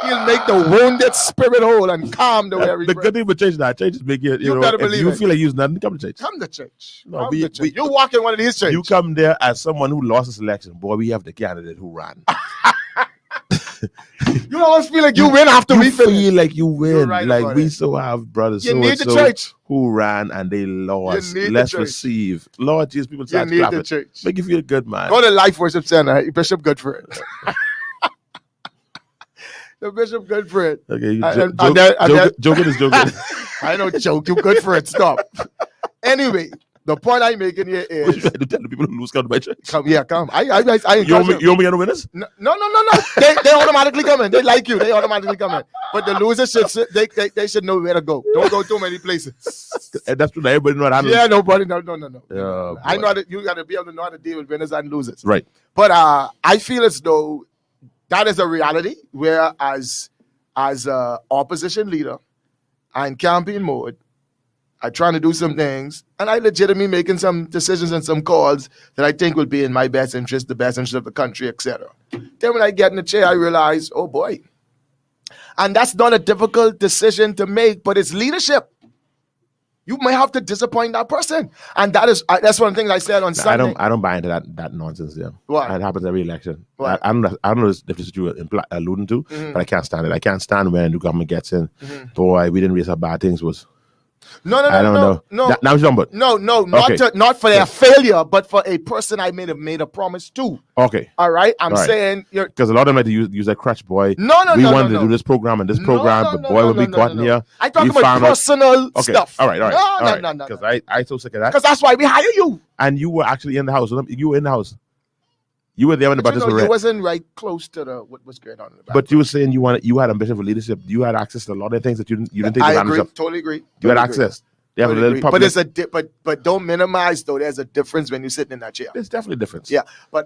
He'll make the wounded spirit whole and calm the weary. The good thing with church now, church is make you better if believe you it. feel like you're nothing, come to church. Come to church. No, you walk in one of these churches. You come there as someone who lost his election. Boy, we have the candidate who ran. You always feel like you win after we feel like you win. Right, like we so have brothers you need the church who ran and they lost. Let's receive. Lord Jesus, people start clapping. The church. Make you feel good, man. Go to Life Worship Center. Bishop Goodford. The Bishop Goodford. Okay, joking is joking. I know joke. You good for it. Stop. Anyway, the point I'm making here is what you trying to tell the people who lose come to my church. Come. I you want me to winners? No. They automatically come in. They like you. They automatically come in. But the losers they should know where to go. Don't go too many places. And that's true. Everybody know how to. Yeah, nobody. No. I know that you got to be able to know how to deal with winners and losers. Right. But I feel as though that is a reality where as a opposition leader and campaign mode, I'm trying to do some things, and I legitimately making some decisions and some calls that I think will be in my best interest, the best interest of the country, etc. Then when I get in the chair, I realize, oh boy, And that's not a difficult decision to make, but it's leadership. You may have to disappoint that person, and that's one of the things I said on Sunday. I don't buy into that nonsense there. What? It happens every election. What? I don't know if this is what you were alluding to, but I can't stand it. I can't stand when the government gets in. Boy, we didn't realize how bad things was. No, I don't know. Now you're talking about. No, Okay. not for their failure, but for a person I made a promise to. Okay. All right, I'm All right. saying you're. Because a lot of them like to use that crutch, boy. No, We wanted to do this program and this program, but boy, when we caught in here. I talk we about found out- personal Okay. stuff. All right. No. Because I so sick of that. Because that's why we hire you. And you were actually in the house. You were in the house. You were there when the But budgets you were read. wasn't right close to what was going on in the back. But you were saying you had ambition for leadership. You had access to a lot of things that you didn't take I advantage agree. of. Totally agree. You had Totally agree. access. They have a Totally little agree. public. But but don't minimize though. There's a difference when you're sitting in that chair. There's definitely a difference. Yeah.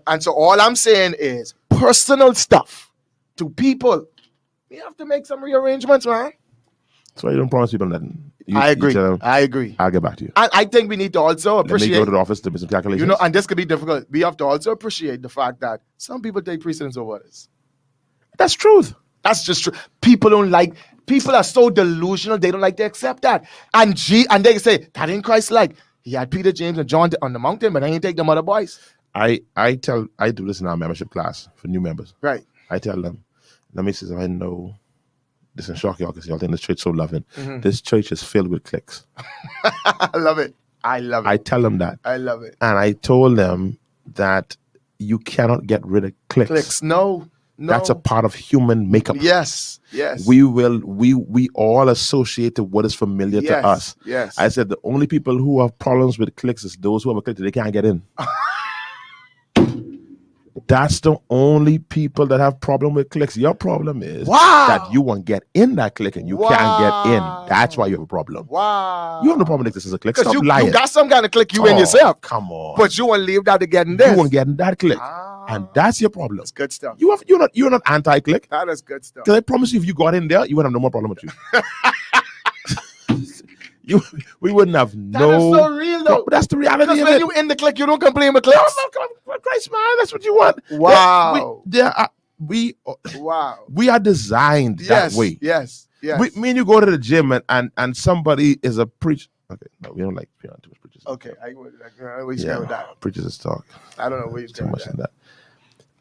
And so all I'm saying is personal stuff to people. We have to make some rearrangements, man. So you don't promise people nothing. I agree. You tell them, I agree. I'll get back to you. And I think we need to also Let me appreciate. go to the office to make some calculations. And this could be difficult. We have to also appreciate the fact that some people take precedence over others. That's truth. That's just true. People are so delusional, they don't like to accept that. And they can say, that ain't Christ-like. He had Peter, James, and John on the mountain, but I ain't take them other boys. I do this in our membership class for new members. Right. I tell them, let me see if I know. This will shock y'all because y'all think this church so loving. This church is filled with cliques. I love it. I tell them that. I love it. And I told them that you cannot get rid of cliques. No. That's a part of human makeup. Yes. We all associate to what is familiar to us. Yes. I said the only people who have problems with cliques is those who have a clique that they can't get in. That's the only people that have problem with cliques. Your problem is that you won't get in that clique and you can't get in. That's why you have a problem. Wow. You have no problem with this as a clique. Stop lying. You got some kind of clique you in yourself. Come on. But you won't leave that to get in this. You won't get in that clique. And that's your problem. That's good stuff. You're not anti-clique. That is good stuff. Because I promise you, if you got in there, you wouldn't have no more problem with you. We wouldn't have That is so real though. But that's the reality Because of when it. you in the clique, you don't complain with cliques. No, Christ, man, that's what you want. Wow. We are designed that way. Yes. Me and you go to the gym and somebody is a preacher. Okay, no, we don't like too much preachers. Okay, I know where you stand with that. Preachers is talk. I don't know where you Too stand much with in that.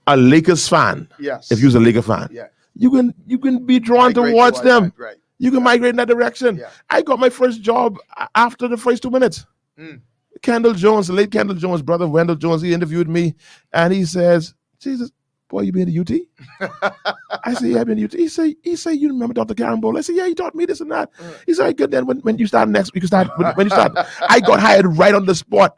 A Lakers fan. Yes. If you're a Lakers fan, you can be drawn towards them. Right. You can migrate in that direction. Yeah. I got my first job after the first 2 minutes. Kendall Jones, the late Kendall Jones, brother Wendell Jones, he interviewed me and he says, Jesus, boy, you been to UT? I said, yeah, I've been to UT. He say, you remember Dr. Carambo? I said, yeah, he taught me this and that. He said, good, then when you start next week, you start when you start. I got hired right on the spot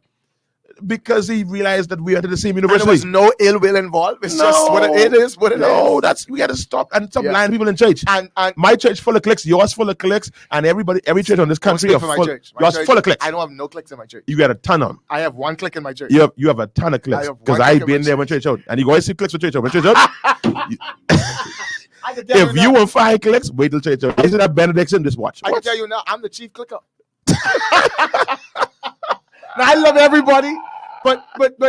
because he realized that we are at the same university. And there was no ill will involved. It's just what it is. No, we got to stop and stop lying to people in church. And my church full of cliques, yours full of cliques, and every church on this country are full. Yours full of cliques. I don't have no cliques in my church. You got a ton of them. I have one clique in my church. You have a ton of cliques because I've been there when church out, and you always see cliques with church out. When church out, if you want 5 cliques, wait till church out. Isn't that benediction? Just watch. I can tell you now, I'm the chief clicker. Now, I love everybody, but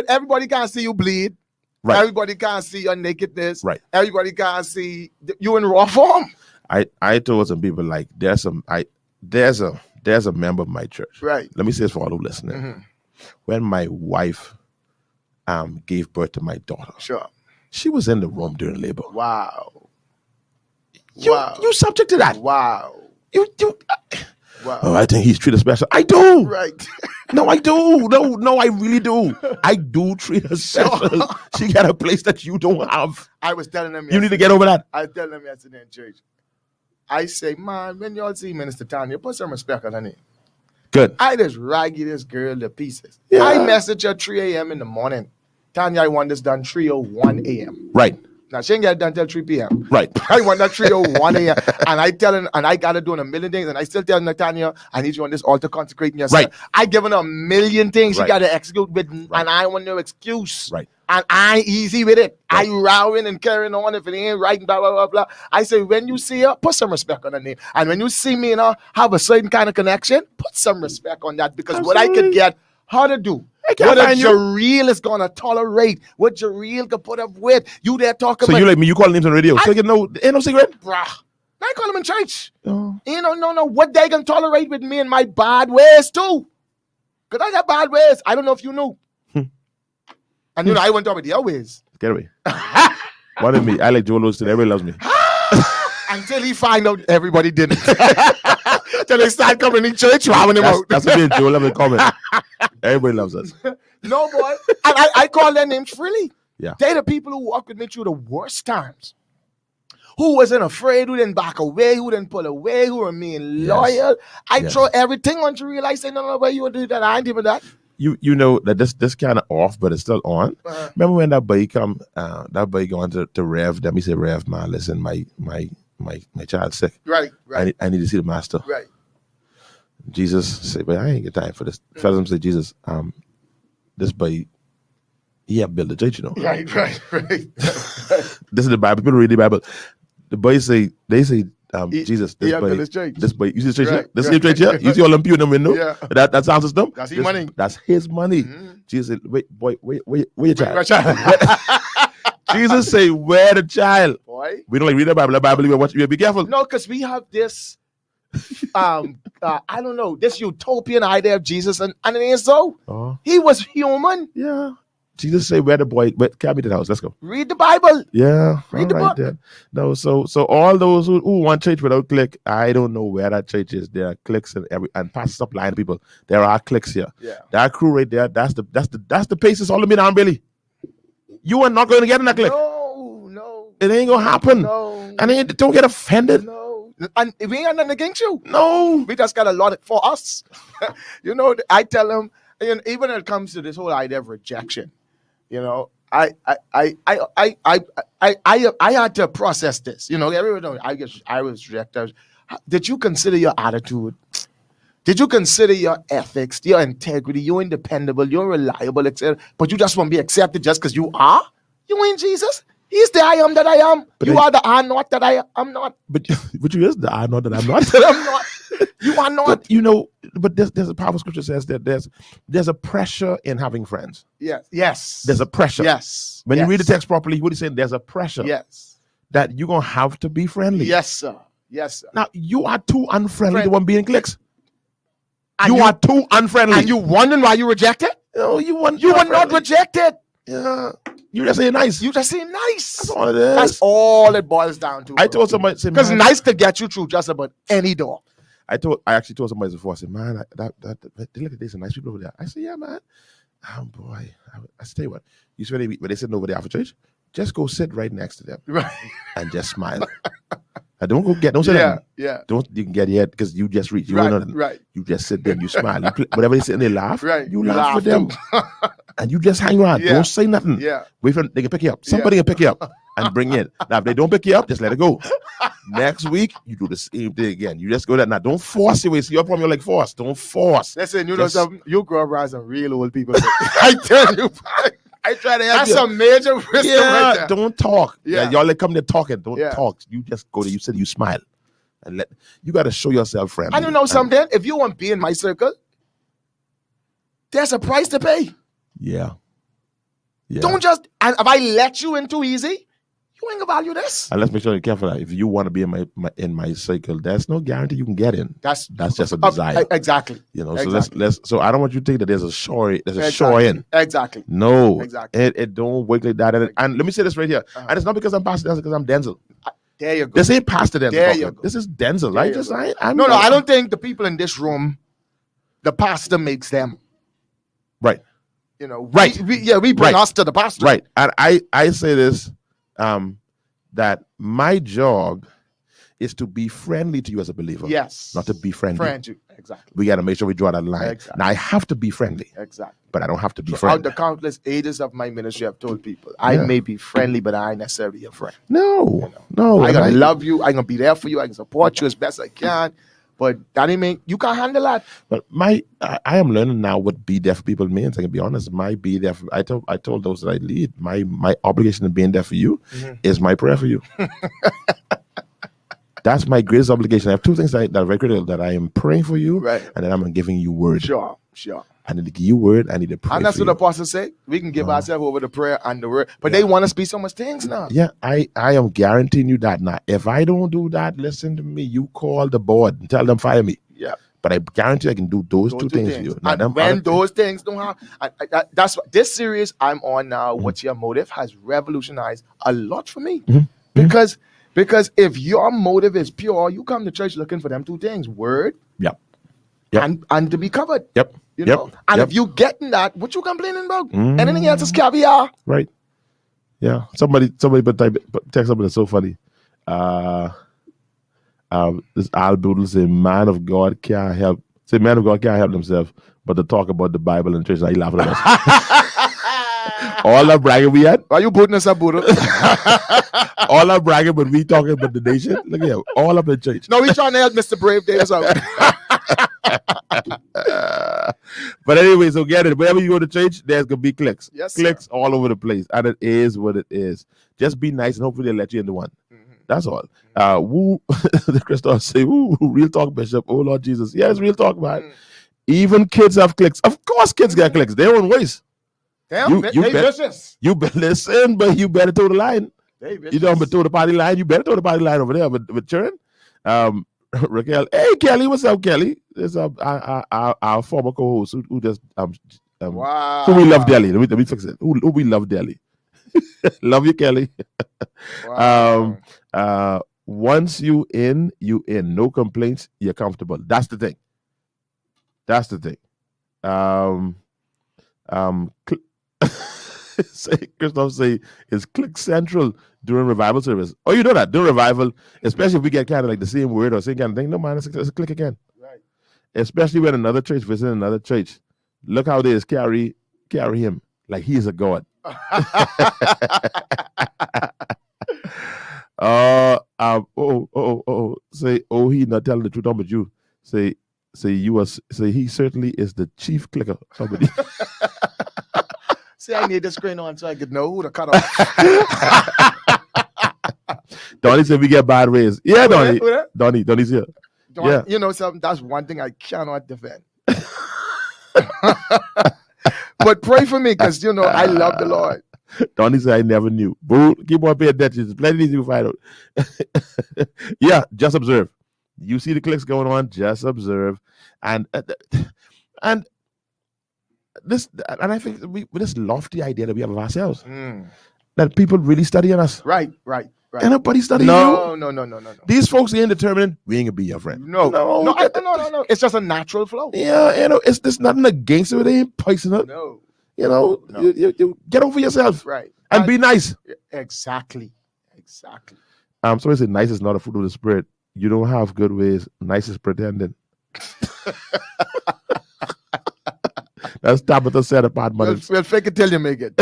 everybody can't see you bleed. Right. Everybody can't see your nakedness. Right. Everybody can't see you in raw form. I told some people like there's a member of my church. Right. Let me say this for all who listening. When my wife gave birth to my daughter, sure, she was in the room during labor. Wow. You subject to that. Wow. Wow. Oh, I think he's treated special. I do. Right. No, I do. No, I really do. I do treat her special. She got a place that you don't have. I was telling them you need to get over that. I was telling them yesterday in church. I say, man, when y'all see Minister Tanya, put some respect on her name. Good. I just raggy this girl to pieces. Yeah. I message her 3 a.m. in the morning. Tanya, I want this done 3:01 a.m. Right. Now, she ain't get it done till 3 p.m. Right. I want that 3:01 a.m. And I tell her, and I got her doing a million things, and I still tell Natanya, I need you on this altar consecrating yourself. Right. I given her a million things she Right. got to execute with, and I want no excuse. Right. And I ain't easy with it. Right. I rowing and carrying on if it ain't right and blah, blah, blah, blah. I say, when you see her, put some respect on her name. And when you see me and her have a certain kind of connection, put some respect on that. Because what I could get her to do, what a Jareel is going to tolerate, what Jareel could put up with. You there talking so about. you like me, you call names on the radio. So you know, ain't no secret. Bruh. I call them in church. Oh. You know what they can tolerate with me and my bad ways too. Because I got bad ways. I don't know if you knew. And I went over their ways. Get away. What did me? I like Joel Osteen. Everybody loves me. Until he find out everybody didn't. Till they start coming in church, robbing him out. That's what me and Joel have in common. Everybody loves us. No, boy. I call their names freely. Yeah. They're the people who walked with me through the worst times. Who wasn't afraid, who didn't back away, who didn't pull away, who remained loyal. I throw everything on to realize, no, where you would do that. I ain't even that. You know that this kind of off, but it's still on. Remember when that boy come, that boy going to Rev, that me say, Rev, man, listen, my child's sick. Right. I need to see the master. Right. Jesus said, but I ain't got time for this. Fellas say, Jesus, this boy, he have built a church, Right. This is the Bible. People read the Bible. The boy say, Jesus, this boy, you see the church here? This is the church here? You see all them pew in the window? Yeah. That sound system? That's his money. That's his money. Jesus said, wait, boy, where your child? Where child? Jesus say, where the child? Boy. We don't like read the Bible. The Bible, we watch. Be careful. No, because we have this, I don't know, this utopian idea of Jesus, and it ain't so. Oh. He was human. Yeah. Jesus say, where the boy? Carry me to the house. Let's go. Read the Bible. Yeah. Read the book. Then. No, so all those who want church without click, I don't know where that church is. There are cliques and pastors stop lying to people. There are cliques here. Yeah. That crew right there, that's the paces all the way down, Billy. You are not going to get in that clique. No. It ain't gonna happen. No. And don't get offended. No. And we ain't got nothing against you. No. We just got a lot for us. I tell them, even when it comes to this whole idea of rejection, I had to process this. Everyone knows I was rejected. Did you consider your attitude? Did you consider your ethics, your integrity? You're independable, you're reliable, etc. But you just won't be accepted just because you are? You ain't Jesus. He's the I am that I am. But you are the I not that I am not. But you is the I not that I'm not. That I'm not. You are not. But there's a powerful scripture says that there's a pressure in having friends. Yes. There's a pressure. Yes. When you read the text properly, what he's saying, there's a pressure. Yes. That you're gonna have to be friendly. Yes, sir. Yes, sir. Now you are too unfriendly to want to be in cliques. You are too unfriendly. And you wondering why you rejected? No, you were not rejected. Yeah. You just saying nice. You just saying nice. That's all it is. That's all it boils down to. I told somebody, because nice could get you through just about any door. I actually told somebody before. I said, man, look at this, some nice people over there. I said, yeah, man. Oh boy. I said, tell you what. You see when they sitting over there after church, just go sit right next to them, right, and just smile. Don't say that. Yeah. You can get here because you just reach. You right, know nothing. Right. You just sit there, you smile. Whatever they sit and they laugh, right. You laugh with them. And you just hang around. Yeah. Don't say nothing. Yeah. Wait for them. They can pick you up. Somebody can pick you up and bring you in. Now, if they don't pick you up, just let it go. Next week, you do the same thing again. You just go there. Now, don't force your way. See your problem, you're like force. Don't force. Listen, know something? You grow up around some real old people. I tell you. I try to help That's you. a major wisdom right there. Don't talk. Yeah. Y'all like come there talking. Don't talk. You just go there. You sit, you smile. And you got to show yourself friendly. And you know something? If you want to be in my circle, there's a price to pay. Yeah. Don't just, and if I let you in too easy, you ain't gonna value this. And let's make sure you're careful. If you want to be in my circle, there's no guarantee you can get in. That's just a desire. Exactly. So so I don't want you to think that there's a shore in. Exactly. No. Exactly. It don't work like that. And let me say this right here. And it's not because I'm Pastor Denczil, because I'm Denczil. There you go. This ain't Pastor Denczil. There you go. This is Denczil. No, I don't think the people in this room, the pastor makes them. Right. Right. We bring us to the pastor. Right. And I say this, that my job is to be friendly to you as a believer. Yes. Not to be friendly. Friend you. Exactly. We got to make sure we draw that line. Exactly. Now, I have to be friendly. Exactly. But I don't have to be Throughout friendly. the countless ages of my ministry, I've told people, I may be friendly, but I ain't necessarily a friend. No. I gotta love you. I gonna be there for you. I can support you as best I can. But that ain't mean you can't handle that. But I am learning now what be there for people means. I can be honest. My be there for, I told those that I lead, my obligation of being there for you is my prayer for you. That's my greatest obligation. I have two things that are very critical: that I am praying for you, right, and that I'm giving you word. Sure. I need to give you word. I need to pray. And that's for what the you. apostles say. We can give ourselves over to prayer and the word. But they want us to be so much things now. Yeah, I am guaranteeing you that now. If I don't do that, listen to me. You call the board and tell them fire me. Yeah. But I guarantee I can do those two things for you. Now, And when those things don't have, that's what this series I'm on now. What's your motive has revolutionized a lot for me. Because if your motive is pure, you come to church looking for them two things: word, Yep. and to be covered. Yep. You know, and if you getting that, what you complaining about? Anything else is caviar. Right. Yeah. Somebody but text something that's so funny. This Al Boodle say man of God can't help themselves, but to talk about the Bible and church, now he laughing at us. All that bragging we had. Are you putting us up, Buddha? All that bragging, but we talking about the nation. Look at him. All up in church. No, we trying to help Mr. Brave Days out. But anyway, so get it. Whenever you go to church, there's gonna be clicks. Yes, clicks all over the place, and it is what it is. Just be nice, and hopefully they'll let you into one. That's all. Woo, the Christians say, "Woo, real talk, Bishop." Oh Lord Jesus, yes, real talk, man. Even kids have clicks. Of course, kids get clicks. Their own ways. Damn, they vicious. You better listen, but you better toe the line. They vicious. You don't toe the party line. You better toe the party line over there with children. Raquel, hey Kelly, what's up, Kelly? This is our former co-host who just wow. who we love Delhi. Let me fix it. Who we love Delhi. Love you, Kelly. Wow. Once you in. No complaints. You're comfortable. That's the thing. Christoph say it's click central during revival service. Oh, you know that during revival, especially if we get kind of like the same word or same kind of thing. No man, it's a click again. Right. Especially when another church visits another church. Look how they just carry him like he is a god. Say, he not telling the truth about you. Say he certainly is the chief clicker. Somebody. See, I need the screen on so I could know who to cut off. Donnie said we get bad ways. Yeah, Donnie. Donnie's here. Yeah. You know something? That's one thing I cannot defend. But pray for me because, I love the Lord. Donnie said I never knew. Boo, keep on paying attention. There's plenty of things you find out. Yeah, just observe. You see the clicks going on, just observe. And I think with this lofty idea that we have of ourselves, that people really studying us. Right. Ain't nobody studying you. No. These folks ain't determined we ain't gonna be your friend. No. It's just a natural flow. Yeah, it's nothing against it. It ain't poison up. No. You get over yourself. Right. And be nice. Exactly. Somebody said nice is not a fruit of the spirit. You don't have good ways. Nice is pretending. That's Tabitha said apart, but we'll fake it till you make it.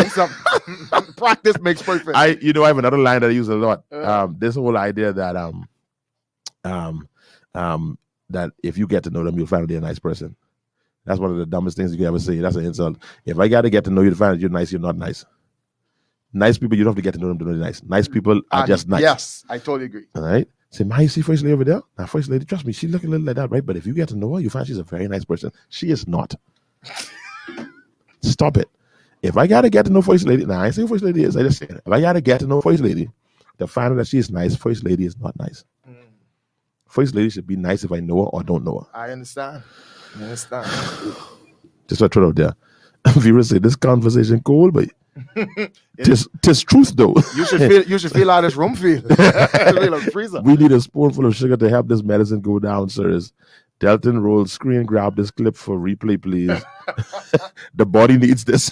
Practice makes perfect. I have another line that I use a lot. This whole idea that that if you get to know them, you'll find they're a nice person. That's one of the dumbest things you can ever say. That's an insult. If I got to get to know you to find out you're nice, you're not nice. Nice people, you don't have to get to know them to know they're nice. Nice people are just nice. Yes, I totally agree. All right. Say, man, you see First Lady over there? Now, First Lady, trust me, she look a little like that, right? But if you get to know her, you find she's a very nice person. She is not. Stop it. If I got to get to know First Lady, now I ain't saying First Lady is, I just say it. If I got to get to know First Lady to find out that she is nice, First Lady is not nice. First Lady should be nice if I know her or don't know her. I understand. Just what I throw it out there. Viewers say this conversation cool, but tis truth though. You should feel how this room feels. We need a spoonful of sugar to help this medicine go down, sirs. Delton roll screen grab this clip for replay, please. The body needs this.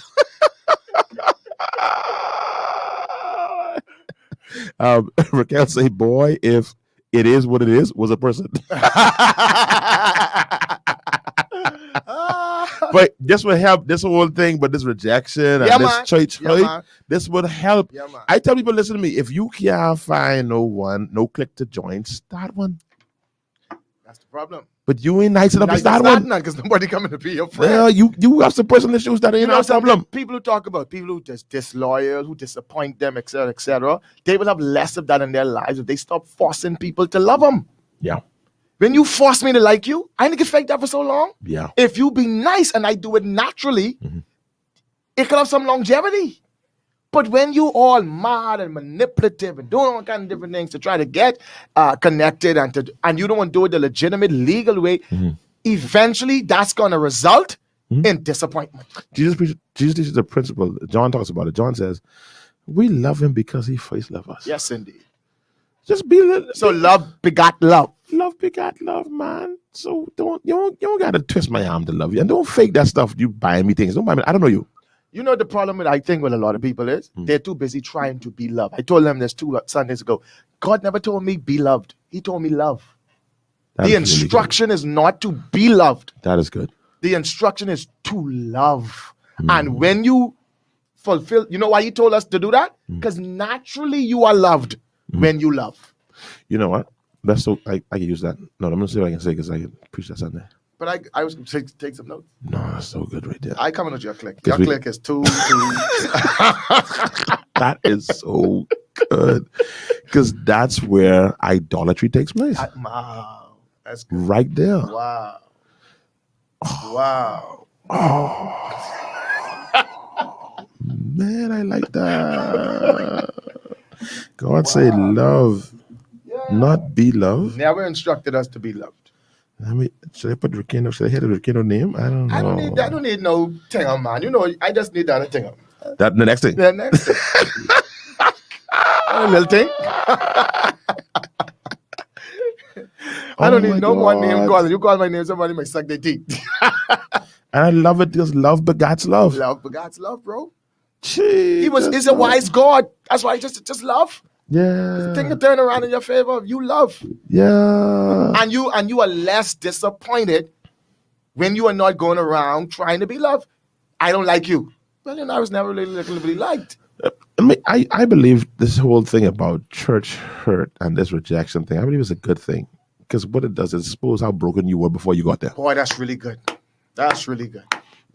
Raquel say, boy, if it is what it is, was a person. But this would help this whole thing, but this rejection and this church hurt, this would help. I tell people, listen to me, if you can't find no click to join, start one. That's the problem. But you ain't nice enough to start one. Because nobody coming to be your friend. Well, you have some personal issues that ain't no problem. People who talk about people who just disloyal, who disappoint them, etc., they will have less of that in their lives if they stop forcing people to love them. Yeah. When you force me to like you, I ain't get fake that for so long. Yeah. If you be nice and I do it naturally, it could have some longevity. But when you all mad and manipulative and doing all kind of different things to try to get connected and you don't do it the legitimate, legal way, eventually that's going to result in disappointment. Jesus teaches the principle. John talks about it. John says, we love him because he first loved us. Yes, indeed. Just be So love begot love. Love begot love, man. So you don't gotta twist my arm to love you. And don't fake that stuff. You buying me things. Don't buy me. I don't know you. You know the problem I think with a lot of people is they're too busy trying to be loved. I told them this 2 Sundays ago. God never told me be loved. He told me love. That The is really instruction is not to be loved. That is good. The instruction is to love. And when you fulfill, you know why he told us to do that? Because naturally you are loved when you love. You know what? That's so I can use that. No, I'm gonna see what I can say because I can preach that Sunday. But I was going to take some notes. No, that's so good right there. I come into your clique. Your clique is too. That is so good. Because that's where idolatry takes place. Wow. That's good. Right there. Wow. Wow. Man, I like that. God say love, not be loved. Never instructed us to be loved. Should I put Rickeno? Should I hear the Rickeno name? I don't know. I don't need no thing on, man. You know, I just need that thing on. That the next thing. The next thing. A little thing. I don't need no more name calling. You call my name, somebody might suck their teeth. And I love it because love begots love. Love begots love, bro. Jeez, He's a wise God. That's why just love. Yeah. Thing to turn around in your favor. You love. Yeah. And you are less disappointed when you are not going around trying to be loved. I don't like you. Well, I was never really liked. I believe this whole thing about church hurt and this rejection thing, I believe it's a good thing. Because what it does is expose how broken you were before you got there. Boy, that's really good. That's really good.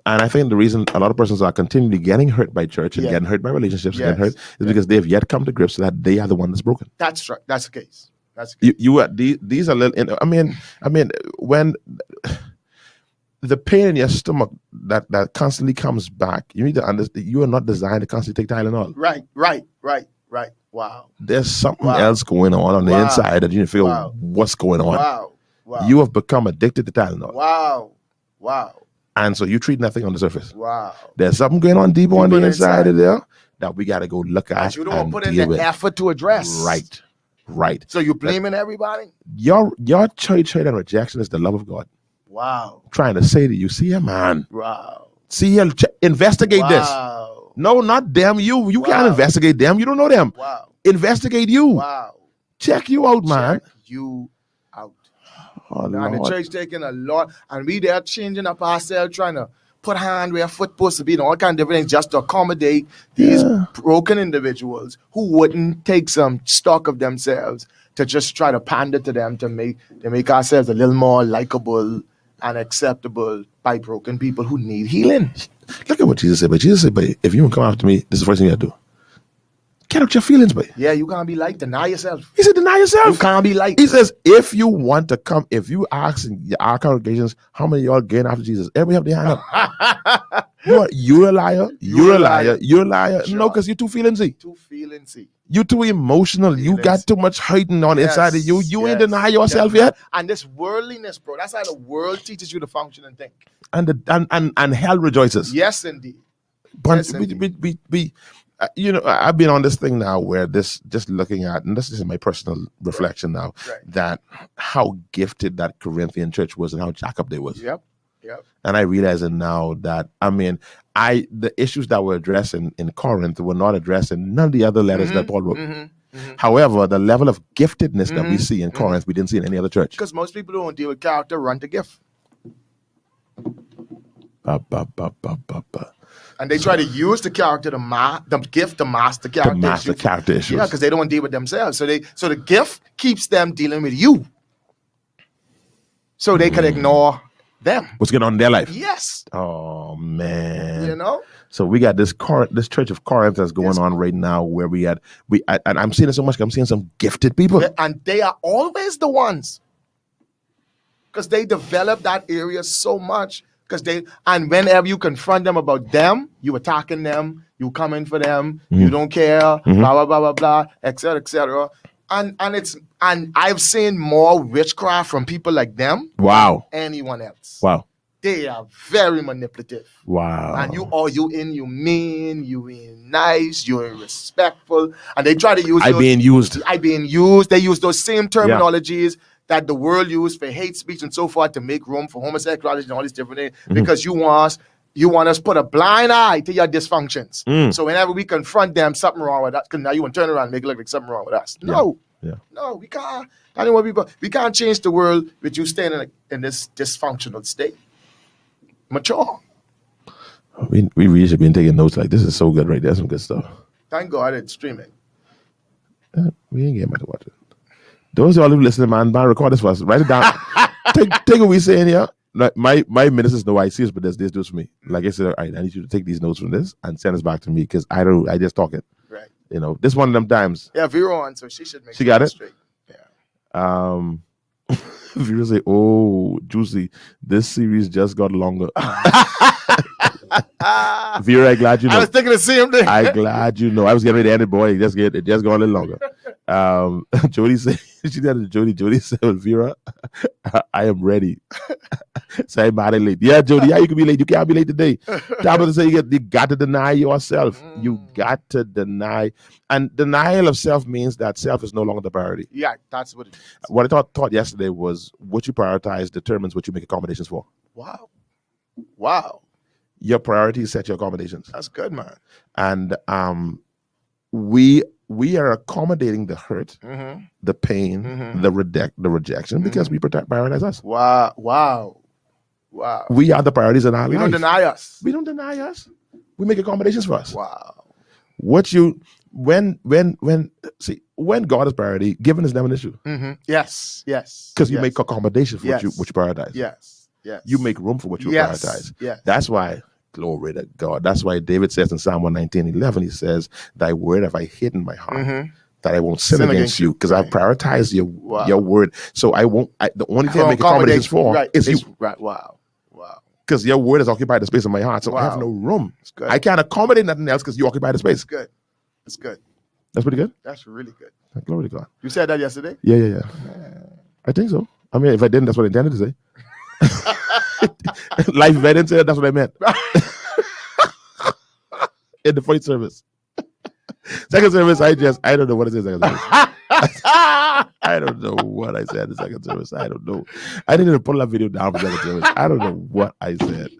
And I think the reason a lot of persons are continually getting hurt by church and getting hurt by relationships and getting hurt is because they've yet come to grips that they are the one that's broken. That's right. That's the case. That's the case. You are these are little. I mean, when the pain in your stomach that constantly comes back, you need to understand you are not designed to constantly take Tylenol. Right. Wow. There's something else going on the inside that you need to figure what's going on. Wow. You have become addicted to Tylenol. Wow. And so you treat nothing on the surface. Wow. There's something going on deeper on the inside of there that we got to go look at. You don't put in the effort to address. Right. So you're blaming everybody? Your church hurt and rejection is the love of God. Wow. Trying to say to you, see here, man. Wow. See here, investigate this. No, not them. You can't investigate them. You don't know them. Wow. Investigate you. Wow. Check you out, man. Check you out. Oh, and the church taking a lot, and we there changing up ourselves, trying to put hand where foot supposed to be, and all kind of different things just to accommodate these broken individuals who wouldn't take some stock of themselves to just try to pander to them to make ourselves a little more likable and acceptable by broken people who need healing. Look at what Jesus said. But Jesus said, if you want to come after me, this is the first thing you got to do. Get out your feelings, boy. Yeah, you can't be like, deny yourself. He said, deny yourself. You can't be like. He says, if you want to come, if you ask in our congregations, how many of y'all getting after Jesus? Everybody have their hand up. You're a liar. You're a liar. You're a liar. Sure. No, because you're too feeling-y. You're too emotional. You got too much hurting on the inside of you. You ain't deny yourself yet. And this worldliness, bro, that's how the world teaches you to function and think. And hell rejoices. Yes, indeed. But we I've been on this thing now where just looking at, and this is my personal reflection now, that how gifted that Corinthian church was and how jacked up they was. Yep. And I realize it now that, the issues that were addressed in Corinth were not addressed in none of the other letters that Paul wrote. However, the level of giftedness that we see in Corinth, we didn't see in any other church. Because most people who don't deal with character run to gift. And they try to use the character, the gift to mask the character. To mask the character issues. Yeah, because they don't want to deal with themselves. So the gift keeps them dealing with you. So they could ignore them. What's going on in their life? Yes. Oh, man. You know? So we got this church of Corinth that's going on right now where and I'm seeing it so much. I'm seeing some gifted people. And they are always the ones because they develop that area so much. And whenever you confront them about them, you attacking them, you coming for them, you don't care, blah blah blah blah blah, etc. etc. And I've seen more witchcraft from people like them Wow. than anyone else. Wow. They are very manipulative. Wow. And you mean, you ain't nice, you ain't respectful. And they try to use I being used. They use those same terminologies that the world use for hate speech and so forth to make room for homosexuality and all these different things. Because you want us to put a blind eye to your dysfunctions. So whenever we confront them, something wrong with us, because now you want to turn around and make it look like something wrong with us. No. Yeah. No, we can't. I don't want people. We can't change the world with you staying in this dysfunctional state. Mature. We really should be taking notes. Like, this is so good right there. Some good stuff. Thank God it's streaming. We ain't getting much to watch it. Those of y'all who listening, man, record this for us. Write it down. take what we saying here. Like my ministers know I see this, but they do this for me. Like I said, all right, I need you to take these notes from this and send us back to me because I just talk it. Right. You know, this one of them times. Yeah, Vera on, so she should make She got it straight. Yeah. Vera say, "Oh, juicy, this series just got longer." Vera, I'm glad you know. I was thinking the same thing. I'm glad you know. I was getting ready to end it, boy. It just got a little longer. Jody said, she did it. Jody said, Vera, I am ready. Say I'm mad late. Yeah, Jody, yeah, you can be late. You can't be late today. Tabitha say you got to deny yourself. You got to deny. And denial of self means that self is no longer the priority. Yeah, that's what it is. What I taught yesterday was what you prioritize determines what you make accommodations for. Wow. Your priorities set your accommodations. That's good, man. And we are accommodating the hurt, the pain, the rejection because we prioritize us. Wow. We are the priorities in our life. We don't deny us. We don't deny us. We make accommodations for us. Wow. When God is priority, giving is never an issue. Yes. Because you make accommodation for what you prioritize. Yes. You make room for what you prioritize. Yes. That's why, glory to God. That's why David says in Psalm 119:11, he says, "Thy word have I hid in my heart, that I won't sin against you," because I prioritize your word. So I won't. The only thing I make accommodations for is you. Right. Wow. Because your word has occupied the space in my heart, so I have no room. I can't accommodate nothing else because you occupy the space. That's good. That's pretty good. That's really good. Glory to God. You said that yesterday? Yeah. I think so. I mean, if I didn't, that's what I intended to say. Life if I didn't say that, that's what I meant. In the first service. Second service, I don't know what I said second service. I don't know what I said in the second service. I don't know. I didn't even pull that video down for second service. I don't know what I said.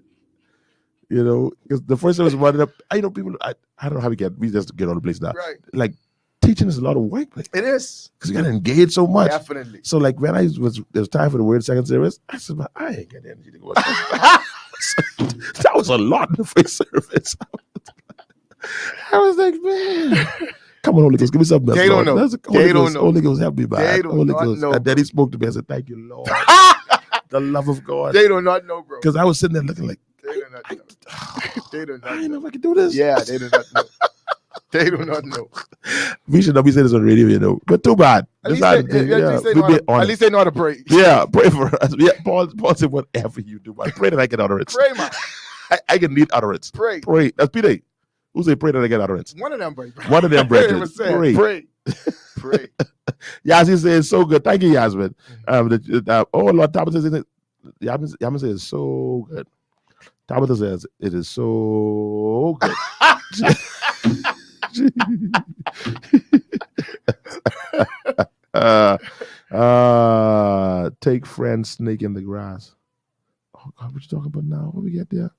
You know, because the first service wanted up. I don't know how we just get all the place now. Right. Like, teaching is a lot of work. Like, it is. Because you got to engage so much. Definitely. So, like, when it was time for the word second service, I said, I ain't got the energy to go. That was a lot in the first service. I was like, man, come on, Holy Ghost, give me something else. They don't know. They don't know. Holy Ghost, help me, man. They do not know. And then he spoke to me. I said, thank you, Lord. The love of God. They do not know, bro. Because I was sitting there looking like, they do not know. They do not know. I didn't know if I could do this. Yeah, they do not know. They do not know. We should not be saying this on radio, you know. But too bad. At least they know how to pray. Yeah, pray for us. Yeah, Paul said, whatever you do, man, pray that I get utterance. Pray, man. I can need utterance. Pray. That's Peter. Who say pray that I get utterance? One of them, bro. One of them, brethren. Pray. Yasmin says so good. Thank you, Yasmin. Oh Lord, Tabitha says Yasmin says so good. Tabitha says it is so good. Take friend snake in the grass. Oh God, what you talking about now? What we get there?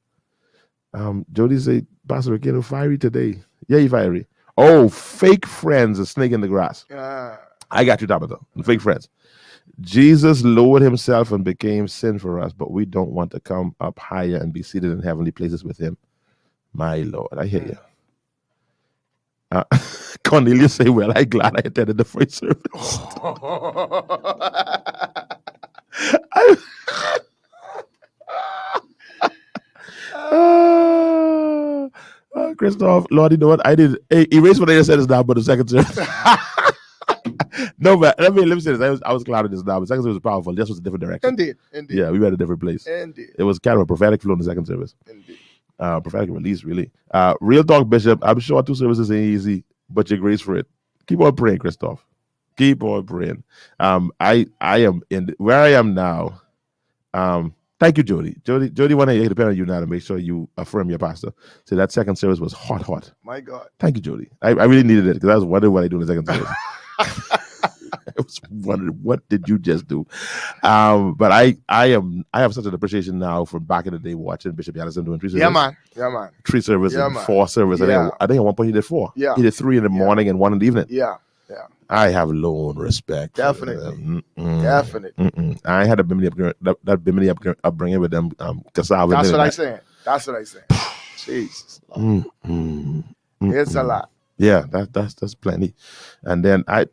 Jody say Pastor Rickeno fiery today. Yeah, you fiery. Oh, fake friends, a snake in the grass. I got you, Tabitha. Fake friends. Jesus lowered himself and became sin for us, but we don't want to come up higher and be seated in heavenly places with him. My Lord, I hear you. Cornelius say, well, I'm glad I attended the first service. Christoph, Lord, you know what? I did. Hey, erase what I just said is now, but the second service. No, but let me say this. I was clouded just now, but second service was powerful. This was a different direction. Indeed. Yeah, we were at a different place. Indeed. It was kind of a prophetic flow in the second service. Indeed. Prophetic release, really. Real talk, Bishop. I'm sure 2 services ain't easy, but your grace for it. Keep on praying, Christoph. Keep on praying. I am where I am now. Thank you, Jody. Jody, want to depend on you now to make sure you affirm your pastor. So that second service was hot. My God. Thank you, Jody. I really needed it because I was wondering what I do in the second service. I was wondering, what did you just do? But I have such an appreciation now from back in the day watching Bishop Yallison doing 3 services. Yeah, man. 3 services and 4 services. Yeah. I think at one point he did 4. Yeah. He did 3 in the morning and 1 in the evening. Yeah. I have low respect. Definitely. Definitely. I had a Bimini upbringing with them. Cassava. That's what I saying. Jesus. It's a lot. Yeah, that's plenty. And then I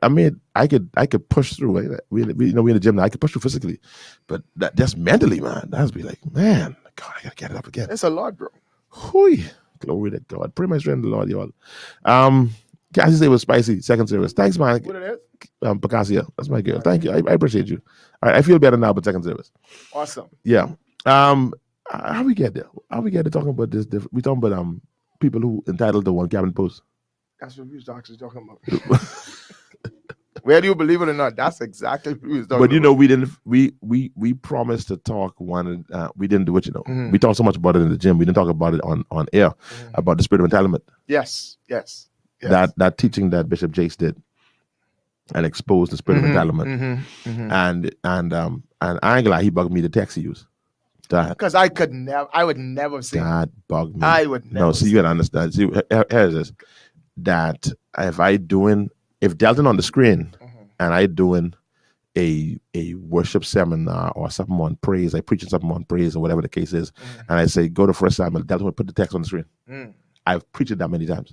could push through. We in the gym now. I could push through physically, but that just mentally, man, that's be like, man, God, I gotta get it up again. It's a lot, bro. Hui. Glory to God. Pretty much in the Lord, y'all. Cassie say it was spicy. Second service. Thanks, man. What it is? Picasso. That's my girl. Thank you. I appreciate you. All right, I feel better now, but second service. Awesome. Yeah. How we get there? How we get to talking about this? We talking about people who entitled to one cabin post. That's what we was actually talking about. Whether you believe it or not, that's exactly what we was talking about. But you know, we didn't. We promised to talk one. We didn't do it. You know, we talked so much about it in the gym. We didn't talk about it on air about the spirit of entitlement. Yes. That teaching that Bishop Jakes did, and exposed the spirit of entitlement. And I ain't gonna lie, he bugged me the text he used. Because I would never see that bugged me. I would never. No, see, you gotta understand. See, here's this. That if Delton on the screen and I doing a worship seminar or something on praise, I preaching something on praise or whatever the case is, and I say go to 1 Samuel, Delton would put the text on the screen. I've preached it that many times.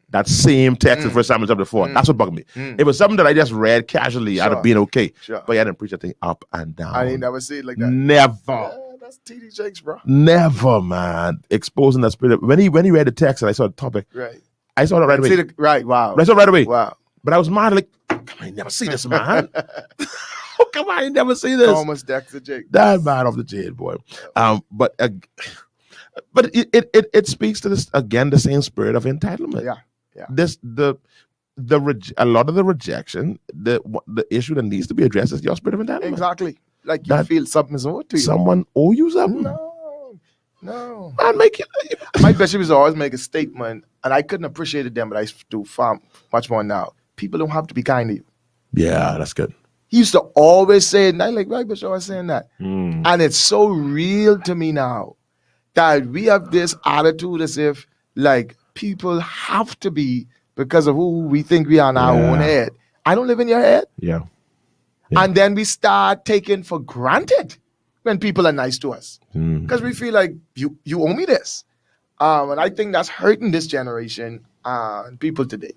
That same text in 1 Samuel chapter 4. That's what bugged me. It was something that I just read casually out of being okay. Sure. But I didn't preach that thing up and down. I ain't never see it like that. Never. Yeah, that's TD Jakes, bro. Never, man. Exposing that spirit. When he read the text and I saw the topic, right. I saw it right away. Wow. I saw it right away. Wow. But I was mad, like, come on, I never see this, man. Oh, come on, I never see this. Thomas Dexter Jakes. That man off the chain, boy. But it speaks to this again, the same spirit of entitlement. Yeah. A lot of the rejection, the issue that needs to be addressed is your spirit of entitlement. Exactly. Like you feel something is owed to you. Someone owe you something. No. Man, make it. My bishop used to always make a statement, and I couldn't appreciate it then, but I do far much more now. People don't have to be kind to you. Yeah, that's good. He used to always say it, and I like, right, Bishop, I was saying that. And it's so real to me now that we have this attitude as if, like, people have to be because of who we think we are in our own head. I don't live in your head. Yeah. And then we start taking for granted when people are nice to us because we feel like you owe me this. And I think that's hurting this generation and people today.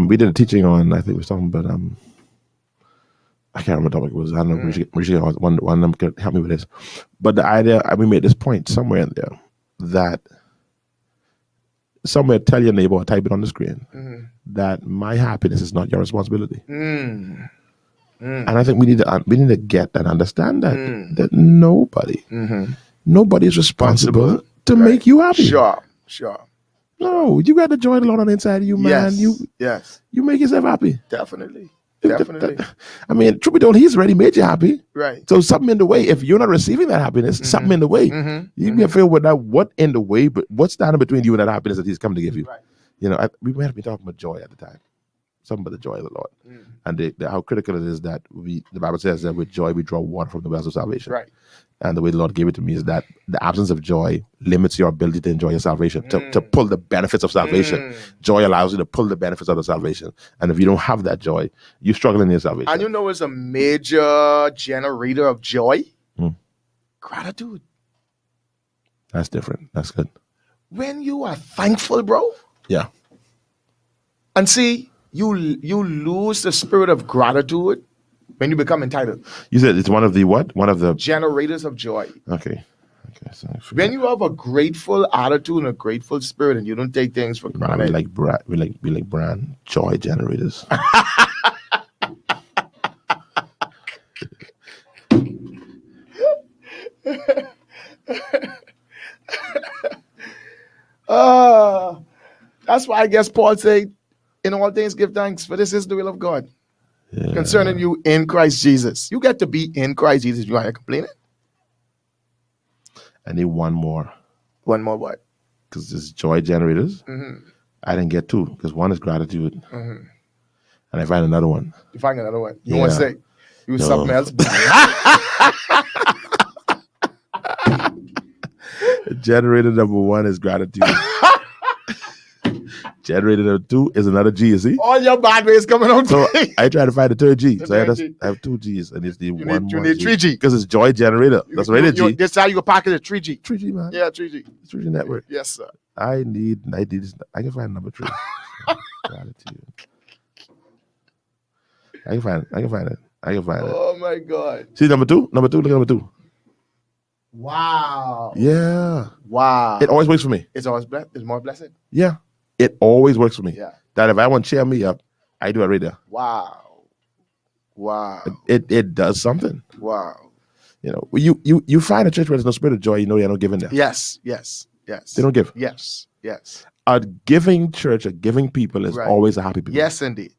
We did a teaching on, I think we were talking about, I can't remember what topic it was. I don't know if one of them could help me with this. But the idea, we made this point somewhere in there that somewhere tell your neighbor or type it on the screen that my happiness is not your responsibility. And I think we need to get and understand that nobody is responsible to make you happy. Sure. No, you got the joy of the Lord on the inside of you, man. Yes. You make yourself happy. Definitely. I mean, truth be told, He's already made you happy. Right. So something in the way. If you're not receiving that happiness, something in the way. You can feel with that. What in the way? But what's standing between you and that happiness that He's come to give you? Right. You know, we might have been talking about joy at the time. Something about the joy of the Lord, and how critical it is that the Bible says that with joy we draw water from the wells of salvation. Right. And the way the Lord gave it to me is that the absence of joy limits your ability to enjoy your salvation, to pull the benefits of salvation. Joy allows you to pull the benefits of the salvation. And if you don't have that joy, you're struggling in your salvation. And you know it's a major generator of joy? Gratitude. That's different. That's good. When you are thankful, bro. Yeah. And see, you lose the spirit of gratitude when you become entitled. You said it's one of the what? One of the generators of joy. Okay. So when you have a grateful attitude and a grateful spirit, and you don't take things for granted. We like brand joy generators. That's why I guess Paul said, in all things give thanks, for this is the will of God concerning you in Christ Jesus. You get to be in Christ Jesus. You ain't complaining. I need one more. One more what? Because this joy generators, Mm-hmm. I didn't get two. Because one is gratitude. Mm-hmm. And I find another one. You find another one. You want to say? You was something else? Generator number one is gratitude. Generator number two is another G, you see? All your bad ways coming out. So I try to find the third G. The So third I have two G's. And it's the You one need more 3G. Because it's joy generator. That's rated G. This how you can package a 3G. 3G, man. Yeah, 3G. 3G network. Yes, sir. I can find number three. Gratitude. I can find it. Oh my God. See number two? Look at number two. Wow. Yeah. Wow. It always works for me. It's always blessed. It's more blessed. Yeah. It always works for me. Yeah. That if I want to cheer me up, I do it right there. Wow. Wow. It does something. Wow. You know, you find a church where there's no spirit of joy, you know they're not giving there. Yes. They don't give. Yes. A giving church, a giving people is Right. always a happy people. Yes, indeed.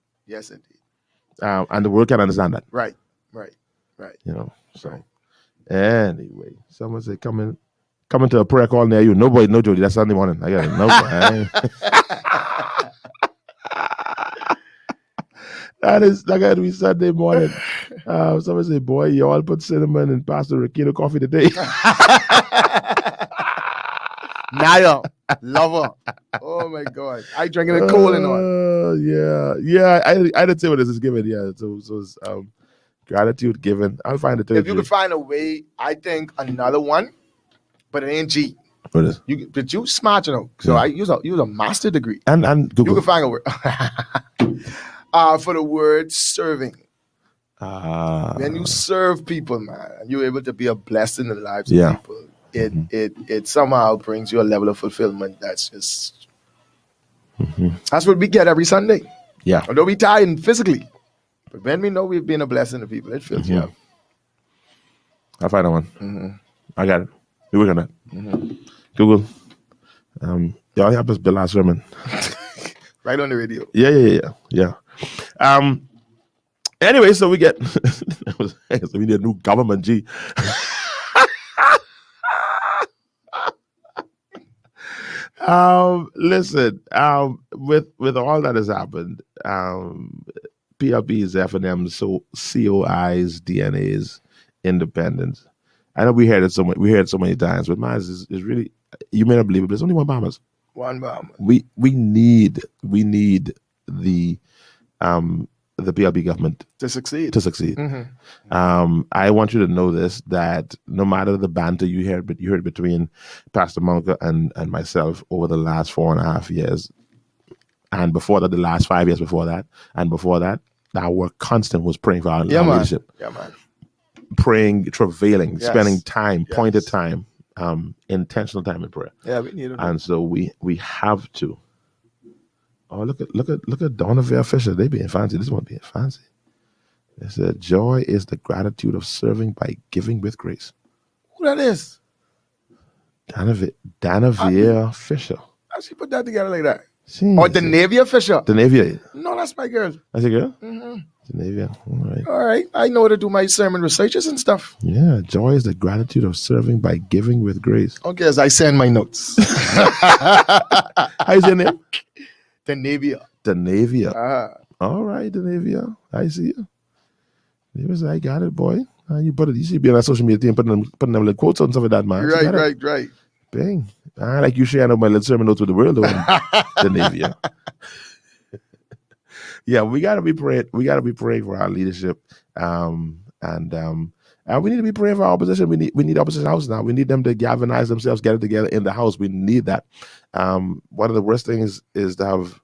And the world can understand that. Right. You know. So anyway, someone said coming to a prayer call near you. Nobody, no Jody. That's Sunday morning. I got it. No. That got to be Sunday morning. Someone said, boy, you all put cinnamon in Pastor Rickeno coffee today. Naya, lover. Oh my God. I drinking it cold and on. Yeah. I didn't say what this is given. Yeah. So it's gratitude given. I'll find the third. If you could find a way, I think another one, but it ain't G. What is? But you smart, you know. So Yeah. I use a master degree. And Google. You can find a word. For the word serving. When you serve people, man, and you're able to be a blessing in the lives of people, it somehow brings you a level of fulfillment that's just that's what we get every Sunday. Yeah. Although we tired physically, but when we know we've been a blessing to people, it fills you up. I'll find that one. I got it. We work on that. Google. Y'all help us build our sermon. Right on the radio. Yeah. Anyway, so we get so we need a new government G. Listen, with all that has happened, PLPs, FNMs, so COIs, DNAs, independence. I know we heard it so many times, but mine is really, you may not believe it, but there's only one Bahamas. One Bahamas. We need the PLP government To succeed. I want you to know this, that no matter the banter you heard between Pastor Monka and myself over the last 4.5 years, and before that, the last 5 years before that, and before that, our constant was praying for our leadership. Yeah, man. Praying, travailing, Yes. spending time, Yes. pointed time, intentional time in prayer. Yeah, we need it. And so we have to. Oh, look at Donovan Fisher. They being fancy. This one being fancy. They said, joy is the gratitude of serving by giving with grace. Who that is? Danavia Fisher. How she put that together like that? Jeez. Or Denavia Fisher? Danavia. No, that's my girl. That's a girl? Danavia. All right. All right. I know how to do my sermon researches and stuff. Yeah. Joy is the gratitude of serving by giving with grace. Okay, as I send my notes. How's your name? Denavia. Danavia. All right, Danavia. I see you. I got it, boy. You put it. You should be on that social media thing, putting them little quotes on stuff like that, man. Right. Bang. I like you sharing my little sermon notes with the world, though. Danavia. Yeah, we gotta be praying. We gotta be praying for our leadership, and we need to be praying for our opposition. We need opposition house now. We need them to galvanize themselves, get it together in the house. We need that. One of the worst things is to have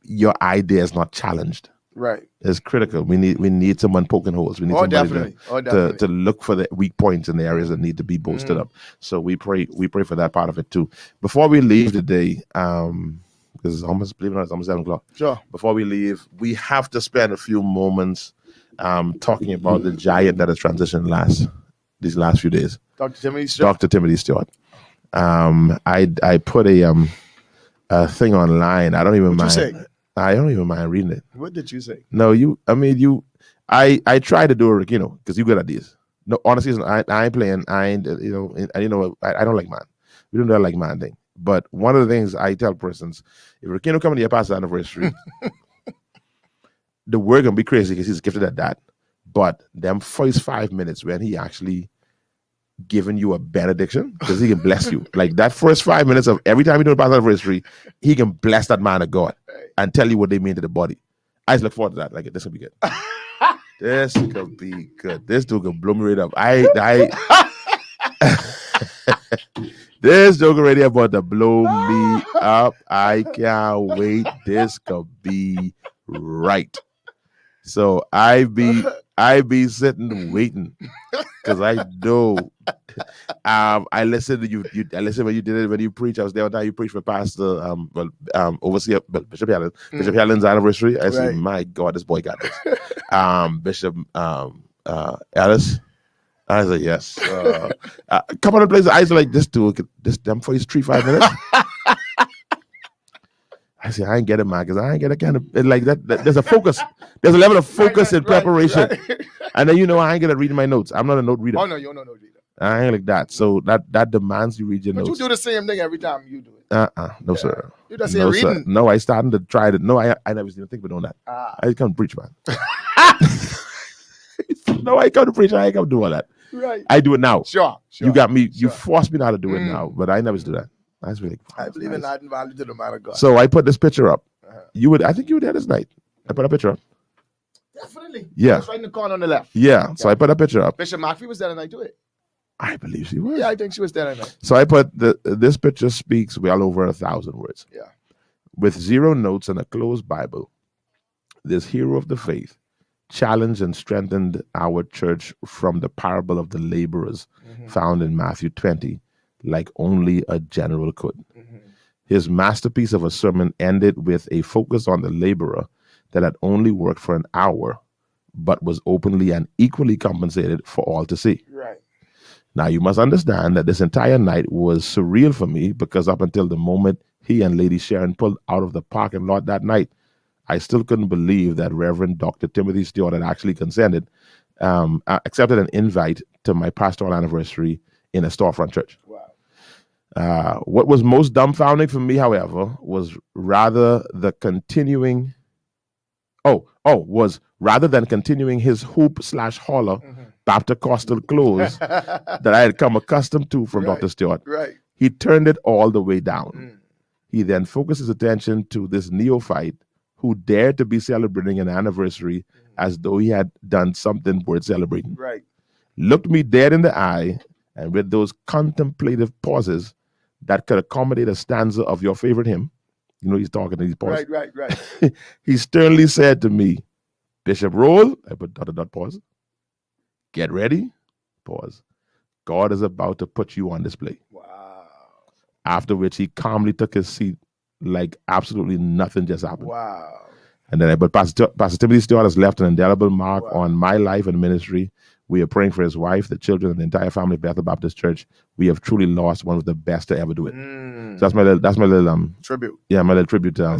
your ideas not challenged. Right. It's critical. We need someone poking holes. We need somebody to look for the weak points in the areas that need to be boosted up. So we pray for that part of it too. Before we leave today, because it's almost 7 o'clock. Sure. Before we leave, we have to spend a few moments talking about the giant that has transitioned these last few days. Dr. Timothy Stewart. Dr. Timothy Stewart. I put a a thing online. I don't even What'd you mind. say? I don't even mind reading it. What did you say? No, I try to do a Rickeno because you good at these. No, honestly, I ain't playing. I ain't, I don't like man. We don't do that like man thing. But one of the things I tell persons, if Rickeno coming to your pastor anniversary, the word gonna be crazy because he's gifted at that. But them first 5 minutes when he actually giving you a benediction, because he can bless you. Like that first 5 minutes of every time you do a pastor anniversary, he can bless that man of God and tell you what they mean to the body. I just look forward to that. Like this will be good. This could be good. This dude can blow me right up. This joke already about to blow me up. I can't wait. This could be right. So I be sitting waiting because I know. I listened to you. I listened when you did it when you preach. I was there when you preached for Pastor overseer Bishop Allen. Bishop Allen's anniversary. I said, my God, this boy got this. Bishop Ellis. I said, yes. A couple of places I was like, this dude, them for his 3-5 minutes. I said, I ain't get it, man, because I ain't get a kind of like that. There's a focus. There's a level of focus and preparation. Right. And then I ain't gonna read my notes. I'm not a note reader. Oh no, you're not a note reader. I ain't like that. So that demands you read your notes. But you do the same thing every time you do it. No, sir. You just say reading. Sir. No, I started to try to. No, I never even think about doing that. I just come to preach, man. No, I come to preach. I ain't come to do all that. Right. I do it now. Sure. You got me. You forced me now to do it now, but I never do that. That's really. I believe in adding value to the man of God. So I put this picture up. I think you were there this night. I put a picture up. Definitely. Yeah. It's right in the corner on the left. Yeah. Okay. So I put a picture up. Bishop McPhee was there tonight to it. I believe she was. Yeah, I think she was there tonight. So I put this picture speaks well over 1,000 words. Yeah. With 0 notes and a closed Bible, this hero of the faith challenged and strengthened our church from the parable of the laborers found in Matthew 20, like only a general could. His masterpiece of a sermon ended with a focus on the laborer that had only worked for an hour, but was openly and equally compensated for all to see. Right. Now, you must understand that this entire night was surreal for me because up until the moment he and Lady Sharon pulled out of the parking lot that night, I still couldn't believe that Reverend Dr. Timothy Stewart had actually accepted an invite to my pastoral anniversary in a storefront church. Wow. What was most dumbfounding for me, however, was rather than continuing his hoop/holler Baptist clothes that I had come accustomed to from Dr. Stewart. Right. He turned it all the way down. He then focused his attention to this neophyte who dared to be celebrating an anniversary as though he had done something worth celebrating. Right. Looked me dead in the eye, and with those contemplative pauses that could accommodate a stanza of your favorite hymn, he's talking and he's pausing. Right. He sternly said to me, Bishop Roll, I put ... pause. Get ready, pause. God is about to put you on display. Wow. After which he calmly took his seat like absolutely nothing just happened. Wow. And then Pastor Timothy Stewart has left an indelible mark on my life and ministry. We are praying for his wife, the children, and the entire family of Bethel Baptist Church. We have truly lost one of the best to ever do it. So that's my little tribute. Yeah, my little tribute to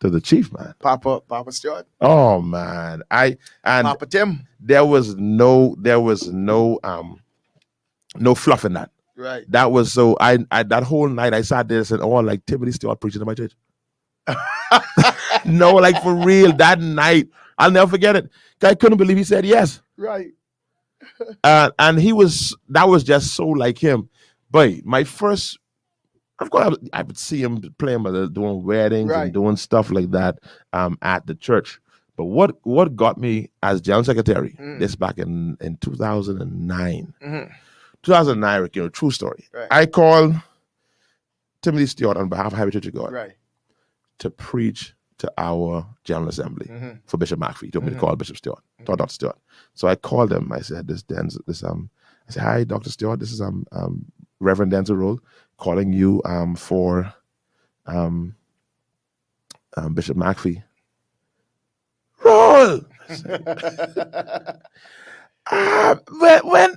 the chief, man. Papa Stewart. Oh man. Papa Tim. There was no fluff in that. Right. That was so I that whole night I sat there and said, oh, like Timothy Stewart preaching in my church. No, like for real, that night. I'll never forget it. I couldn't believe he said yes. Right. And that was just so like him. But my first, of course, I would see him playing, doing weddings and doing stuff like that at the church. But what got me as general secretary, this back in 2009. 2009, Rickeno, true story. Right. I called Timothy Stewart on behalf of Happy Church of God to preach to our General Assembly for Bishop McPhee. He told me to call Bishop Stewart, Dr. Stewart. So I called him. I said, I said, hi, Dr. Stewart. This is Reverend Denczil Roll calling you for Bishop McPhee. Roll! When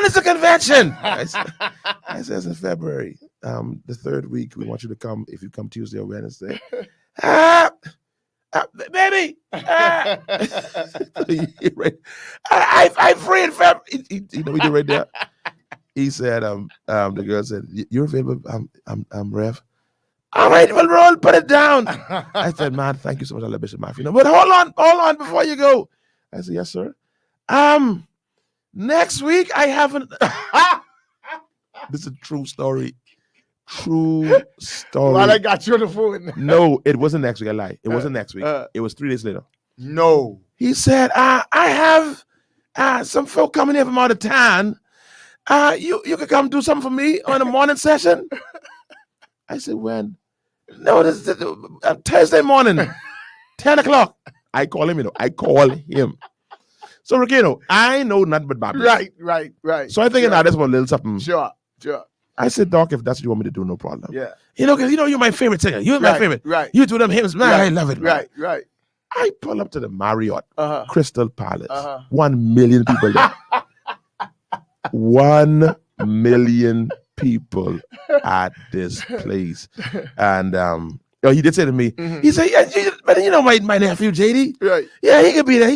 is the convention? I said, it's in February. The third week, we want you to come. If you come Tuesday or Wednesday, baby, I'm free in February. You know, we did right there. He said, the girl said, "You're available." I'm Rev. All right, well, roll, put it down. I said, man, thank you so much, I love Bishop Murphy. No, but hold on before you go. I said, yes, sir. Next week I haven't. This is a true story. True story. Well, I got you on the phone. No, it wasn't next week. I lied. It wasn't next week. It was 3 days later. No. He said, I have some folk coming here from out of town. You could come do something for me on a morning session. I said, when? No, this is Thursday morning, 10 o'clock. I call him, I call him. So, Rickeno, I know nothing but Baptist. Right. So I think now this one a little something. Sure. I said, Doc, if that's what you want me to do, no problem. Yeah. Because you're my favorite singer. You're my favorite. Right. You do them hymns. Man, I love it. Man. Right. I pull up to the Marriott, Crystal Palace. 1 million people there. 1 million people at this place. And he did say to me, he said, but my nephew JD, right? Yeah, he could be there.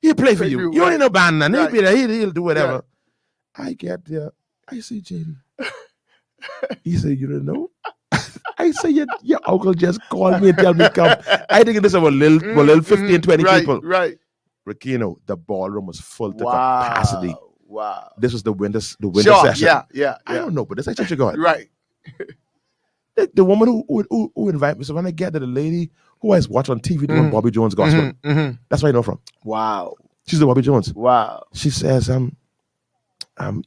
He'll play for you. You don't need no band, man. He'll be there. He'll do whatever. Right. I get there. I say, JD. He said, you don't know? I say, your uncle just called me and tell me come. I think this is a little 15, 20 people. Right. Rickeno, the ballroom was full to capacity. Wow. This was the winter session. Yeah. I don't know, but that's actually going. Right. The woman who invited me, so when I get to the lady who I watch on TV doing Bobby Jones gospel, that's where I know from. Wow. She's the Bobby Jones. Wow. She says,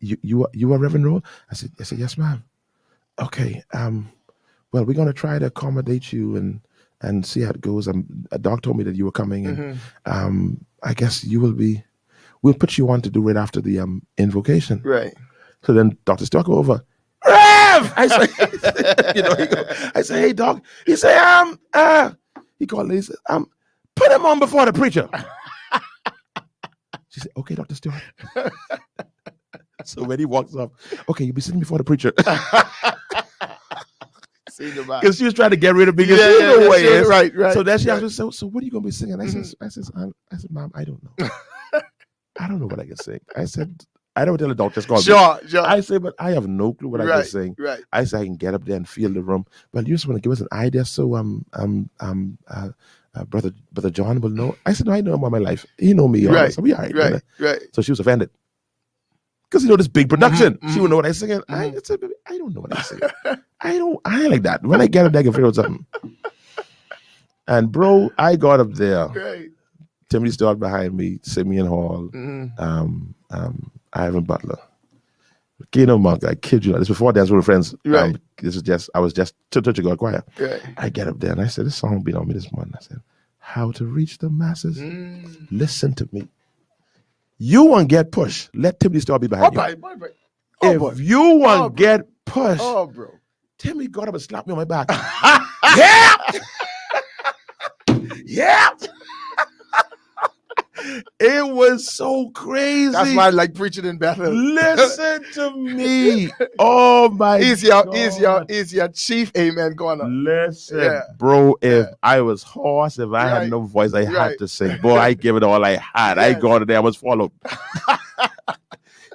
you are Reverend Roll? I said, yes, ma'am. Okay. Well, we're gonna try to accommodate you and see how it goes. A doc told me that you were coming, and I guess you will be. We'll put you on to do it after the invocation. Right. So then Dr. Stark go over. Rev! I say, I say, hey, doc. He say, he called me. He said, put him on before the preacher. She said, okay, Dr. Stewart. So when he walks up, okay, you'll be sitting before the preacher. Because she was trying to get rid of me. Right. So then she asked me, so what are you going to be singing? I said, Mom, I don't know. I don't know what I can sing. I said, I don't tell the doctor. Sure. I say, but I have no clue what I can sing. Right. I say I can get up there and feel the room. But you just want to give us an idea, so brother John will know. I said, no, I know him all my life. He know me. Right. So we all right. Right. So she was offended because this big production. She would know what I sing. I said, baby, I don't know what I sing. I ain't like that. When I get up there, I can figure out something. And bro, I got up there. Right. Timothy Stewart behind me, Simeon Hall, Ivan Butler, Rickeno Monk. I kid you not. This before Dance with Friends. Right. I was just Church of God choir. Right. I get up there and I said, this song beat on me this morning. I said, how to reach the masses. Listen to me. You want to get pushed. Let Timothy Stewart be behind you. If you want to get pushed, bro. Timmy got up and slapped me on my back. Yeah. Yeah. It was so crazy. That's why I like preaching in Bethel. Listen to me. Oh my God. Is your chief amen going on? Listen, bro, if I was hoarse, if I had no voice, I had to sing. Boy, I give it all I had. I got it there. I was followed.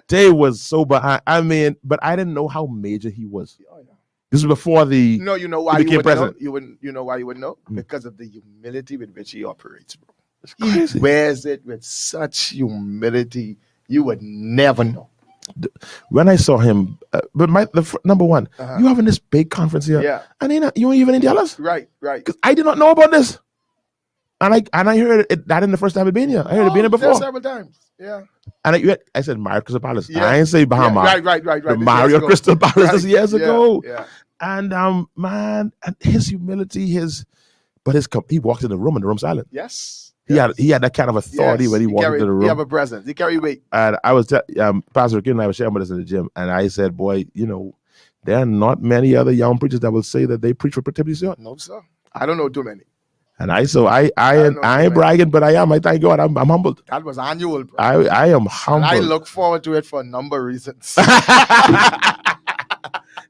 They was so behind. I mean, but I didn't know how major he was. This was before the No, you know why he became president. You know why you wouldn't know? Because of the humility with which he operates, bro. He wears it with such humility, you would never know. When I saw him, but number one, you having this big conference here, and you ain't even in Dallas, right? Because I did not know about this, and I heard that in the first time I've been here. I heard it been here before several times, and I said Marriott Crystal Palace. I ain't say Bahamas, right. The Marriott Crystal Palace this years ago, and man, and his humility, he walked in the room silent. Yes. He had that kind of authority when he walked into the room. He have a presence. He carry weight. And I was Pastor Rickeno and I was sharing with us in the gym, and I said, boy, there are not many other young preachers that will say that they preach for Timothy Stewart. No, sir. I don't know too many. And I ain't bragging, but I am. I thank God. I'm humbled. That was annual, bro. I am And humbled. I look forward to it for a number of reasons.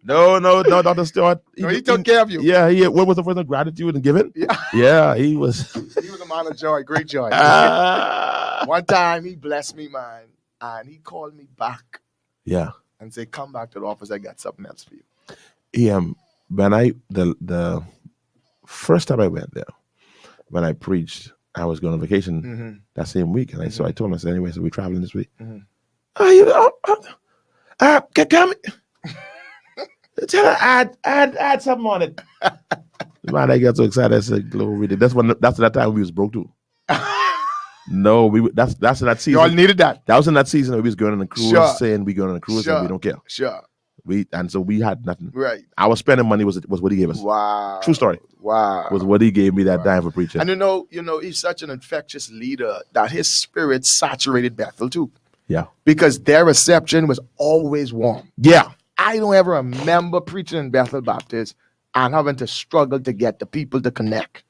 No, Dr. Stewart. No, he took care of you. Yeah. What was the first gratitude and giving? Yeah, he was. He was a man of joy, great joy. One time he blessed me, man, and he called me back. Yeah. And said, "Come back to the office. I got something else for you." When the first time I went there, when I preached, I was going on vacation that same week, and so I told him, I said, anyway, so we're traveling this week. Come. Tell her add something on it. Man, I got so excited. I said, "Glory!" That's that time we was broke too. No, that's in that season. You all needed that. That was in that season where we was going on a cruise, saying we going on a cruise and we don't care. Sure. So we had nothing. Right. Our spending money was what he gave us. Wow. True story. Wow. Was what he gave me that dime for preaching. And you know, he's such an infectious leader that his spirit saturated Bethel too. Yeah. Because their reception was always warm. Yeah. I don't ever remember preaching in Bethel Baptist and having to struggle to get the people to connect.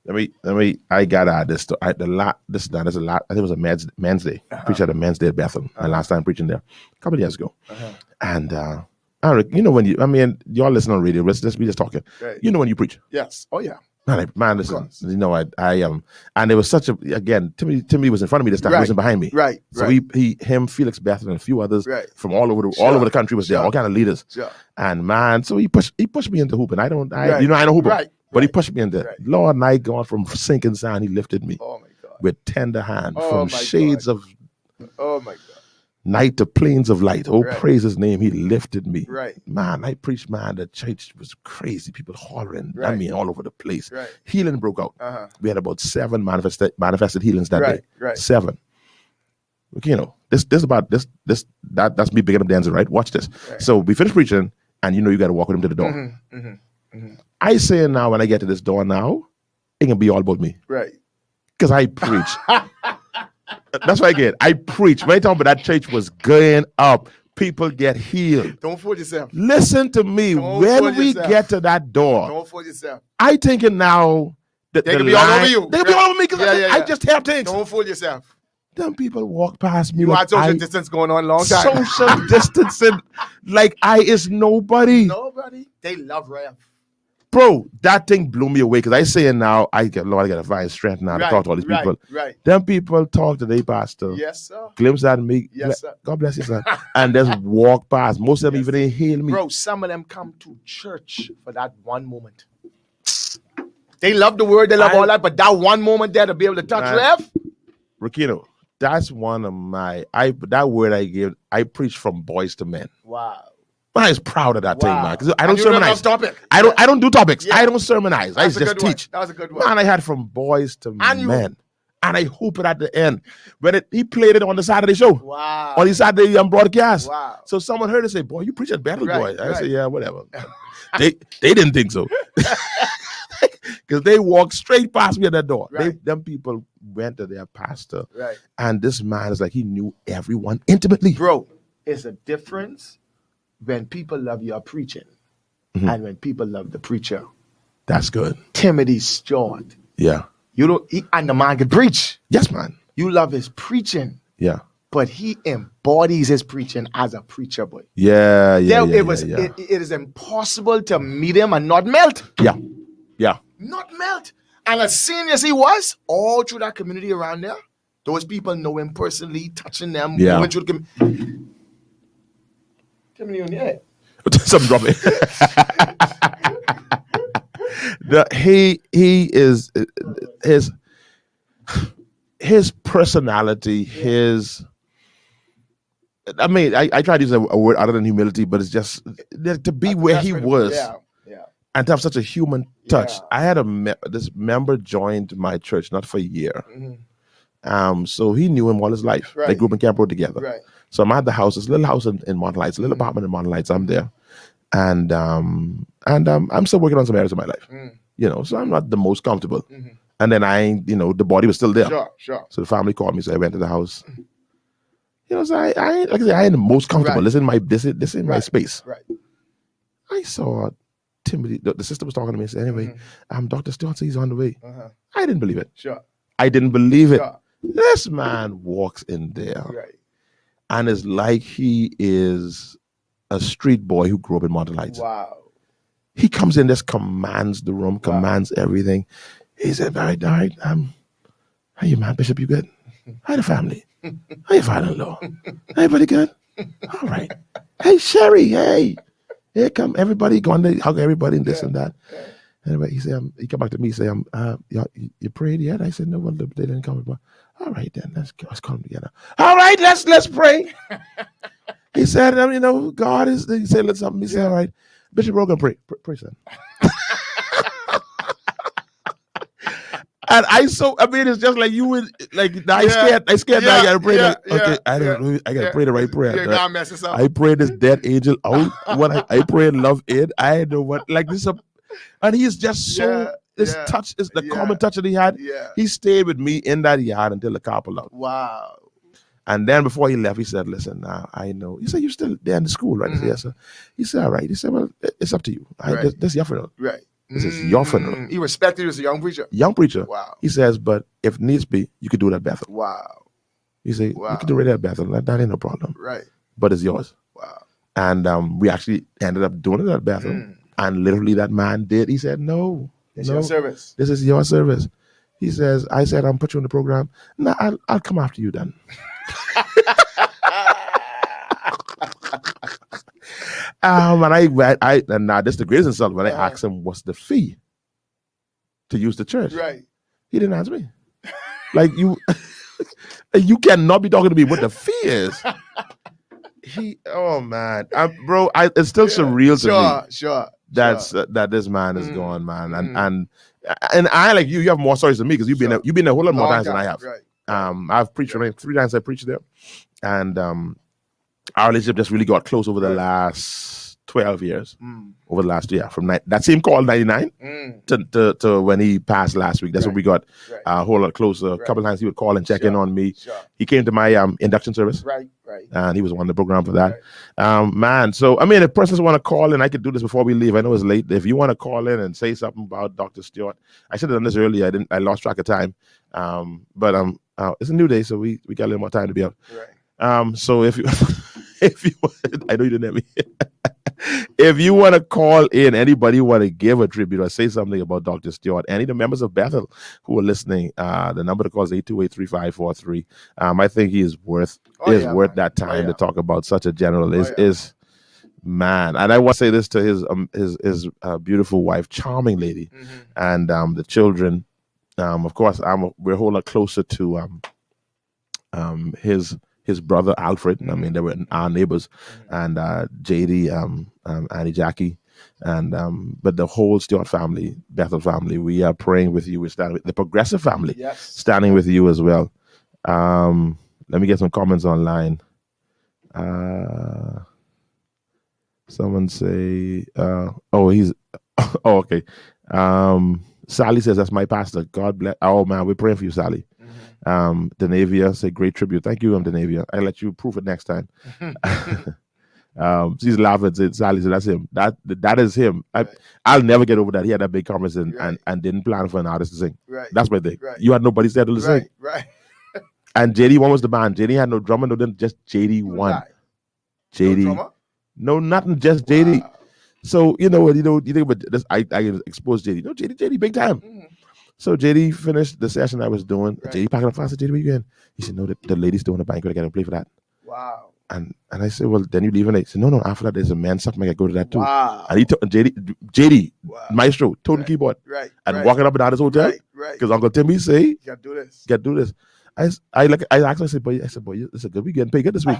Let me. I got this. There's a lot. I think it was a men's day. Preached at a men's day at Bethel. My last time preaching there, a couple of years ago. And I don't know, when y'all listen on radio. Let's be just talking. Right. You know when you preach. Yes. Oh yeah. Man, listen. I am, and it was such a Timmy was in front of me this time. He wasn't behind me. Right. So him, Felix Bethel, and a few others from all over the country was there. All kind of leaders. Sure. And man, so he pushed me into hooping. I know hooping. Right. But he pushed me in there. Lord, and I gone from sinking sand, he lifted me with tender hand from shades of night to plains of light. Praise his name. He lifted me. Right. Man, I preached, man, the church was crazy. People hollering. Right. I mean, all over the place. Right. Healing broke out. We had about 7 manifested healings that day. Right. 7. That's me bigger than Denczil, right? Watch this. Right. So we finished preaching, and you got to walk with him to the door. I say now, when I get to this door now, it can be all about me. Right. Because I preach. That's what I get. I preach. When I talk about that church was going up, people get healed. Don't fool yourself. Listen to me. When we get to that door, don't fool yourself. I thinking now that They can be all over you. They can be all over me because I just have things. Don't fool yourself. Them people walk past me. You had social distance going on a long time. Social distancing, like I is nobody. Nobody. They love Rev. Bro, that thing blew me away because I say now, I got a fine strength now to talk to all these people. Right. Them people talk to their pastor. Yes, sir. Glimpse at me. Yes, sir. God bless you, son. And just walk past. Most of them even ain't hail me. Bro, some of them come to church for that one moment. They love the word, they love all that, but that one moment there to be able to touch Rev. Rickeno, that's one of that word I give, I preach from boys to men. Wow. I was proud of that thing, man. Because I don't sermonize. Topic. I don't do topics. Yeah. I don't sermonize. I just teach. That was a good one. Man, I had from boys to men. And I hoop it at the end. When he played it on the side of the show. Wow. On the side of the broadcast. Wow. So someone heard it say, "Boy, you preach at Battle Boy." I said, "Yeah, whatever." they didn't think so. Because they walked straight past me at that door. Right. Them people went to their pastor. Right. And this man is like, he knew everyone intimately. Bro, it's a difference when people love your preaching and when people love the preacher. That's good. Timothy Stewart. Yeah. And the man can preach. Yes, man. You love his preaching. Yeah. But he embodies his preaching as a preacher, boy. Yeah. It is impossible to meet him and not melt. Yeah. Not melt. And as senior as he was, all through that community around there, those people know him personally, touching them, moving through the community. Timothy on the head. Something dropping. He is his personality, I try to use a word other than humility, but it's just to be where he was. And to have such a human touch. I had this member joined my church, not for a year. So he knew him all his life. They grew up in Camp Road together. Right. So I'm at the house, this little house in Mont Lights, a little apartment in Mont Lights. I'm there. And I'm still working on some areas of my life. So I'm not the most comfortable. And then the body was still there. Sure. So the family called me, so I went to the house. So I ain't the most comfortable. This is my space. Right. I saw Timothy, the sister was talking to me and said, anyway, Dr. Stewart says he's on the way. Uh-huh. I didn't believe it. Sure. I didn't believe it. Sure. This man walks in there Right. and it's like he is a street boy who grew up in Mountain Heights. Wow. He comes in, just commands the room, commands everything. He said, all right, how you, man, Bishop, you good? How the family? How your father-in-law? Everybody good? All right. Hey, Sherry, hey. Here come everybody, going to hug everybody and this and that. Anyway, he said, he come back to me, say, you prayed yet? I said, no, well, they didn't come. But all right, then, let's come together. All right, let's pray. He said, God is, he said, let's something. He said, all right, Bishop Rogan, pray, son. And it's just like you would, like, I scared now I gotta pray. I gotta pray the right prayer. Yeah, God mess us up. I prayed this dead angel out. What I prayed love in. I know what, like this, and he's just so, touch is the common touch that he had. Yeah. He stayed with me in that yard until the car pulled out. Wow. And then before he left, he said, listen, now I know. He said, you're still there in the school, right? I said, yes, sir. He said, all right. He said, well, it's up to you. This is your funeral. Right. This is your funeral. He respected you as a young preacher. Young preacher. Wow. He says, but if needs be, you could do it at Bethel. Wow. He said, you could do it at Bethel. That ain't no problem. Right. But it's yours. Wow. And we actually ended up doing it at Bethel. And literally that man did. He said, no. It's your service. This is your service. He says, I said, I'm put you in the program. No, I'll come after you then. And now this is the greatest insult when I asked him what's the fee to use the church. Right. He didn't answer me. Like you cannot be talking to me what the fee is. Oh man, bro, it's still surreal to me. Sure. That this man is gone, man, and I like you have more stories than me because you've been a whole lot more times than I have. Right. I've preached 3 times I preached there, and our relationship just really got close over the last 12 years. Over the last year, from that same call 99 to when he passed last week. That's when we got a whole lot closer. A couple of times he would call and check in on me. Sure. He came to my induction service. Right. And he was on the program for that. Man, so if persons want to call in, I could do this before we leave. I know it's late. If you want to call in and say something about Dr. Stewart, I should have done this earlier. I lost track of time. But it's a new day, so we got a little more time to be up. Right. So if you I know you didn't have me. If you want to call in, anybody want to give a tribute or say something about Dr. Stewart, any of the members of Bethel who are listening, the number to call is 828-3543. I think he is worth that time to talk about such a general. Is man, and I want to say this to his beautiful wife, charming lady, and the children. Of course, we're a whole lot closer to his brother Alfred. I mean, they were our neighbors, and JD, Annie, Jackie, and but the whole Stewart family, Bethel family, we are praying with you. We're standing with the Progressive family, standing with you as well. Let me get some comments online. Someone say, okay. Sally says, that's my pastor. God bless. Oh man, we're praying for you, Sally. Denavia say, great tribute. Thank you, Denavia. I'll let you prove it next time. She's laughing. Sally said, that's him. That is him. I'll never get over that. He had that big conference and didn't plan for an artist to sing. Right. That's my thing. Right. You had nobody there to sing. Right. And JD1 was the band. JD had no drummer, just JD1. JD. No, nothing, just JD. So you think about this. I exposed JD. No, JD, big time. So JD finished the session I was doing. JD packing up fast. I said, JD, where you going? He said, no, the ladies doing a banquet. I got to play for that. Wow. And I said, well, then you leave. And he said, no, after that, there's a men's something. I got to go to that too. Wow. And he took JD, maestro, toting keyboard. Right. And walking up and down his hotel. Right. Because Uncle Timmy say, you got to do this. I asked him, I said, boy, it's a good weekend. Pay good this week.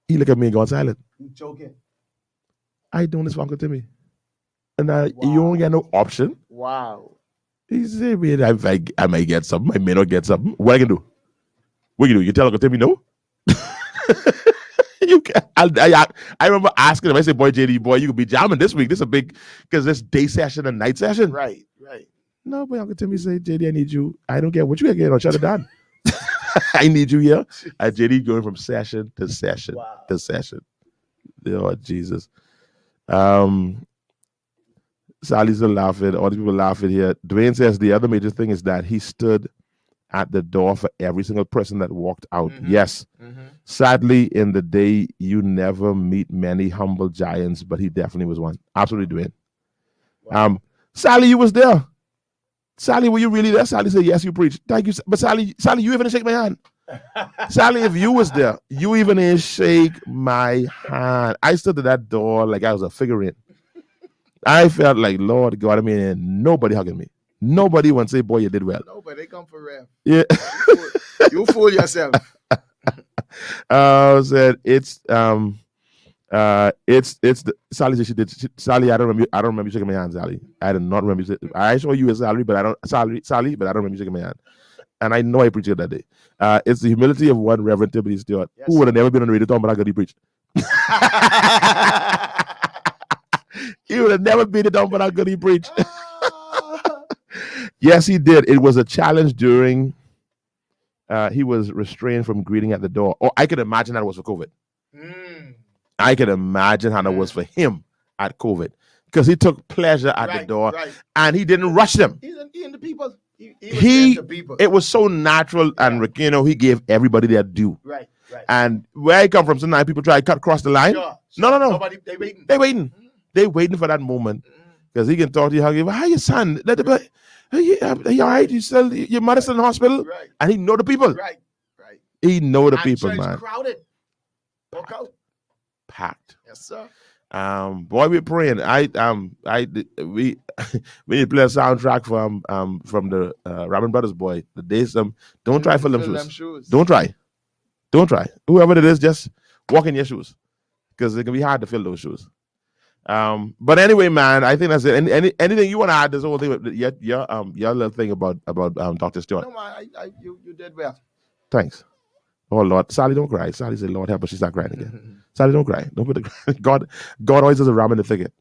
He looked at me and gone silent. You joking? I doing this for Uncle Timmy. And you don't get no option. Wow. He said, man, I might get something. I may not get something. What I can do? What you do? You tell Uncle Timmy no? You can. I remember asking him. I said, boy, JD, you could be jamming this week. This is a big, because this day session and night session. Right. No, but Uncle Timmy said, JD, I need you. I don't care what you got to get on. Shut it down. I need you here. And JD going from session to session to session. Oh, Jesus. Sally's still laughing. All the people laughing here. Dwayne says the other major thing is that he stood at the door for every single person that walked out. Yes. Sadly, in the day, you never meet many humble giants, but he definitely was one. Absolutely, Dwayne. Wow. Sally, you was there. Sally, were you really there? Sally said, yes, you preached. Thank you. But Sally, you even didn't shake my hand. Sally, if you was there, you even didn't shake my hand. I stood at that door like I was a figurine. I felt like, Lord God, I mean, nobody hugging me. Nobody wants to say, boy, you did well. No, but they come for real. Yeah. You fool yourself. Said it's the Sally said she did. Sally, I don't remember you shaking my hand, Sally. I did not remember you. I saw you as Sally, but I don't Sally, but I don't remember you shaking my hand. And I know I preached it that day. It's the humility of one Reverend Timothy Stewart, who would have never been on the radio talking about how good he preached. He would have never been talking about how good he preached. Yes, he did. It was a challenge during. He was restrained from greeting at the door. Oh, I could imagine that it was for COVID. I could imagine how that was for him at COVID, because he took pleasure at the door and he didn't rush them. He and the people. He the people. It was so natural, and Rickeno, he gave everybody their due. Right. And where I come from, sometimes people try to cut across the line. Sure. No. Nobody, they waiting. They waiting for that moment, because he can talk to you. How your son? Are you all right? Your mother's still in the hospital, and he know the people. Right. He know the And people, church man. Crowded. Walk out. Packed. Yes, sir. Boy, we're praying. We need to play a soundtrack from the Robin Brothers boy. The days don't try for them shoes. Don't try. Whoever it is, just walk in your shoes, because it can be hard to fill those shoes. But anyway, man, I think that's it. Anything you want to add? This whole thing, your little thing about Dr. Stewart. No, man, you did well. Thanks. Oh Lord, Sally, don't cry. Sally said, "Lord help her, she's not crying again." Sally, don't cry. Don't put the God always has a ram in the thicket.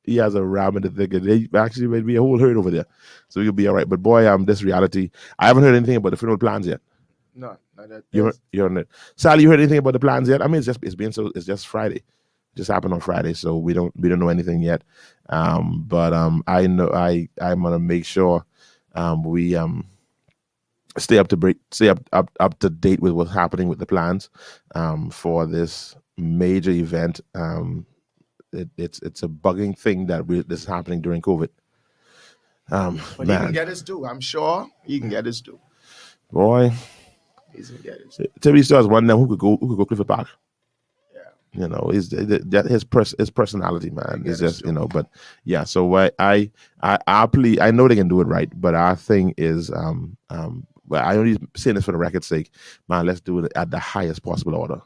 He has a ram in the thicket. They actually made me a whole herd over there, so you'll be all right. But boy, this reality. I haven't heard anything about the funeral plans yet. No, that. You're on it. Sally, you heard anything about the plans yet? I mean, it's just Friday. It just happened on Friday, so we don't know anything yet. But I know I'm gonna make sure we stay up to date with what's happening with the plans for this major event. It's a bugging thing that this is happening during COVID. But he can get his due. I'm sure he can get his due. Boy, he's gonna get his due. Timothy Stewart is one of them who could go Clifford Park. Yeah, his personality, man. It's just But yeah, so I know they can do it right, but our thing is but I only saying this for the record's sake, man. Let's do it at the highest possible order.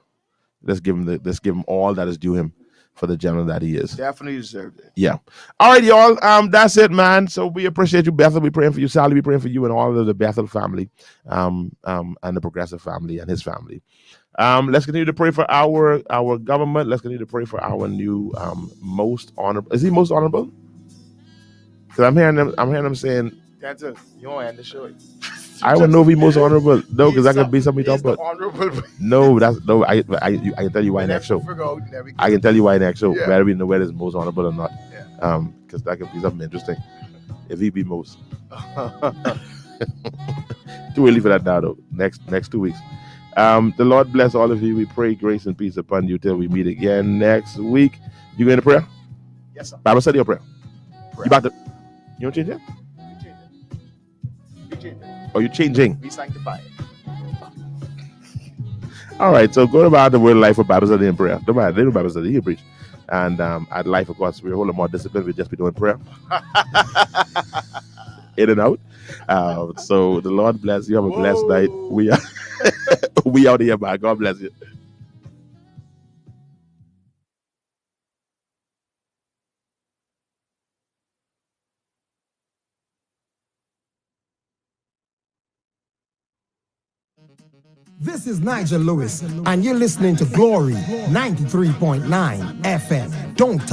Let's give him all that is due him for the gentleman that he is. Definitely deserved it. Yeah. All right, y'all. That's it, man. So we appreciate you, Bethel. We praying for you, Sally. We praying for you and all of the Bethel family, and the Progressive family and his family. Let's continue to pray for our government. Let's continue to pray for our new most honorable. Is he most honorable? Because I'm hearing them saying. Denczil, you don't end the show. I don't know if he's most honorable. No, because that could be something talk about. Honorable. No, I can tell you why next show. I can tell you why next show. Yeah. Whether we know whether it's most honorable or not. Yeah. Because that could be something interesting. If he be most. Too early for that now though. Next 2 weeks. The Lord bless all of you. We pray grace and peace upon you till we meet again next week. You going to prayer? Yes, sir. Bible study or prayer? You about to? You want to change it? Are you changing? Be sanctified. All right, so go about the word of life for Bible study and prayer. Don't matter, they do Bible study, you preach. And at life, of course, we're a whole lot more disciplined. We just be doing prayer. In and out. So the Lord bless you. Have a blessed night. We out here, man. God bless you. This is Nigel Lewis, and you're listening to Glory 93.9 FM. Don't touch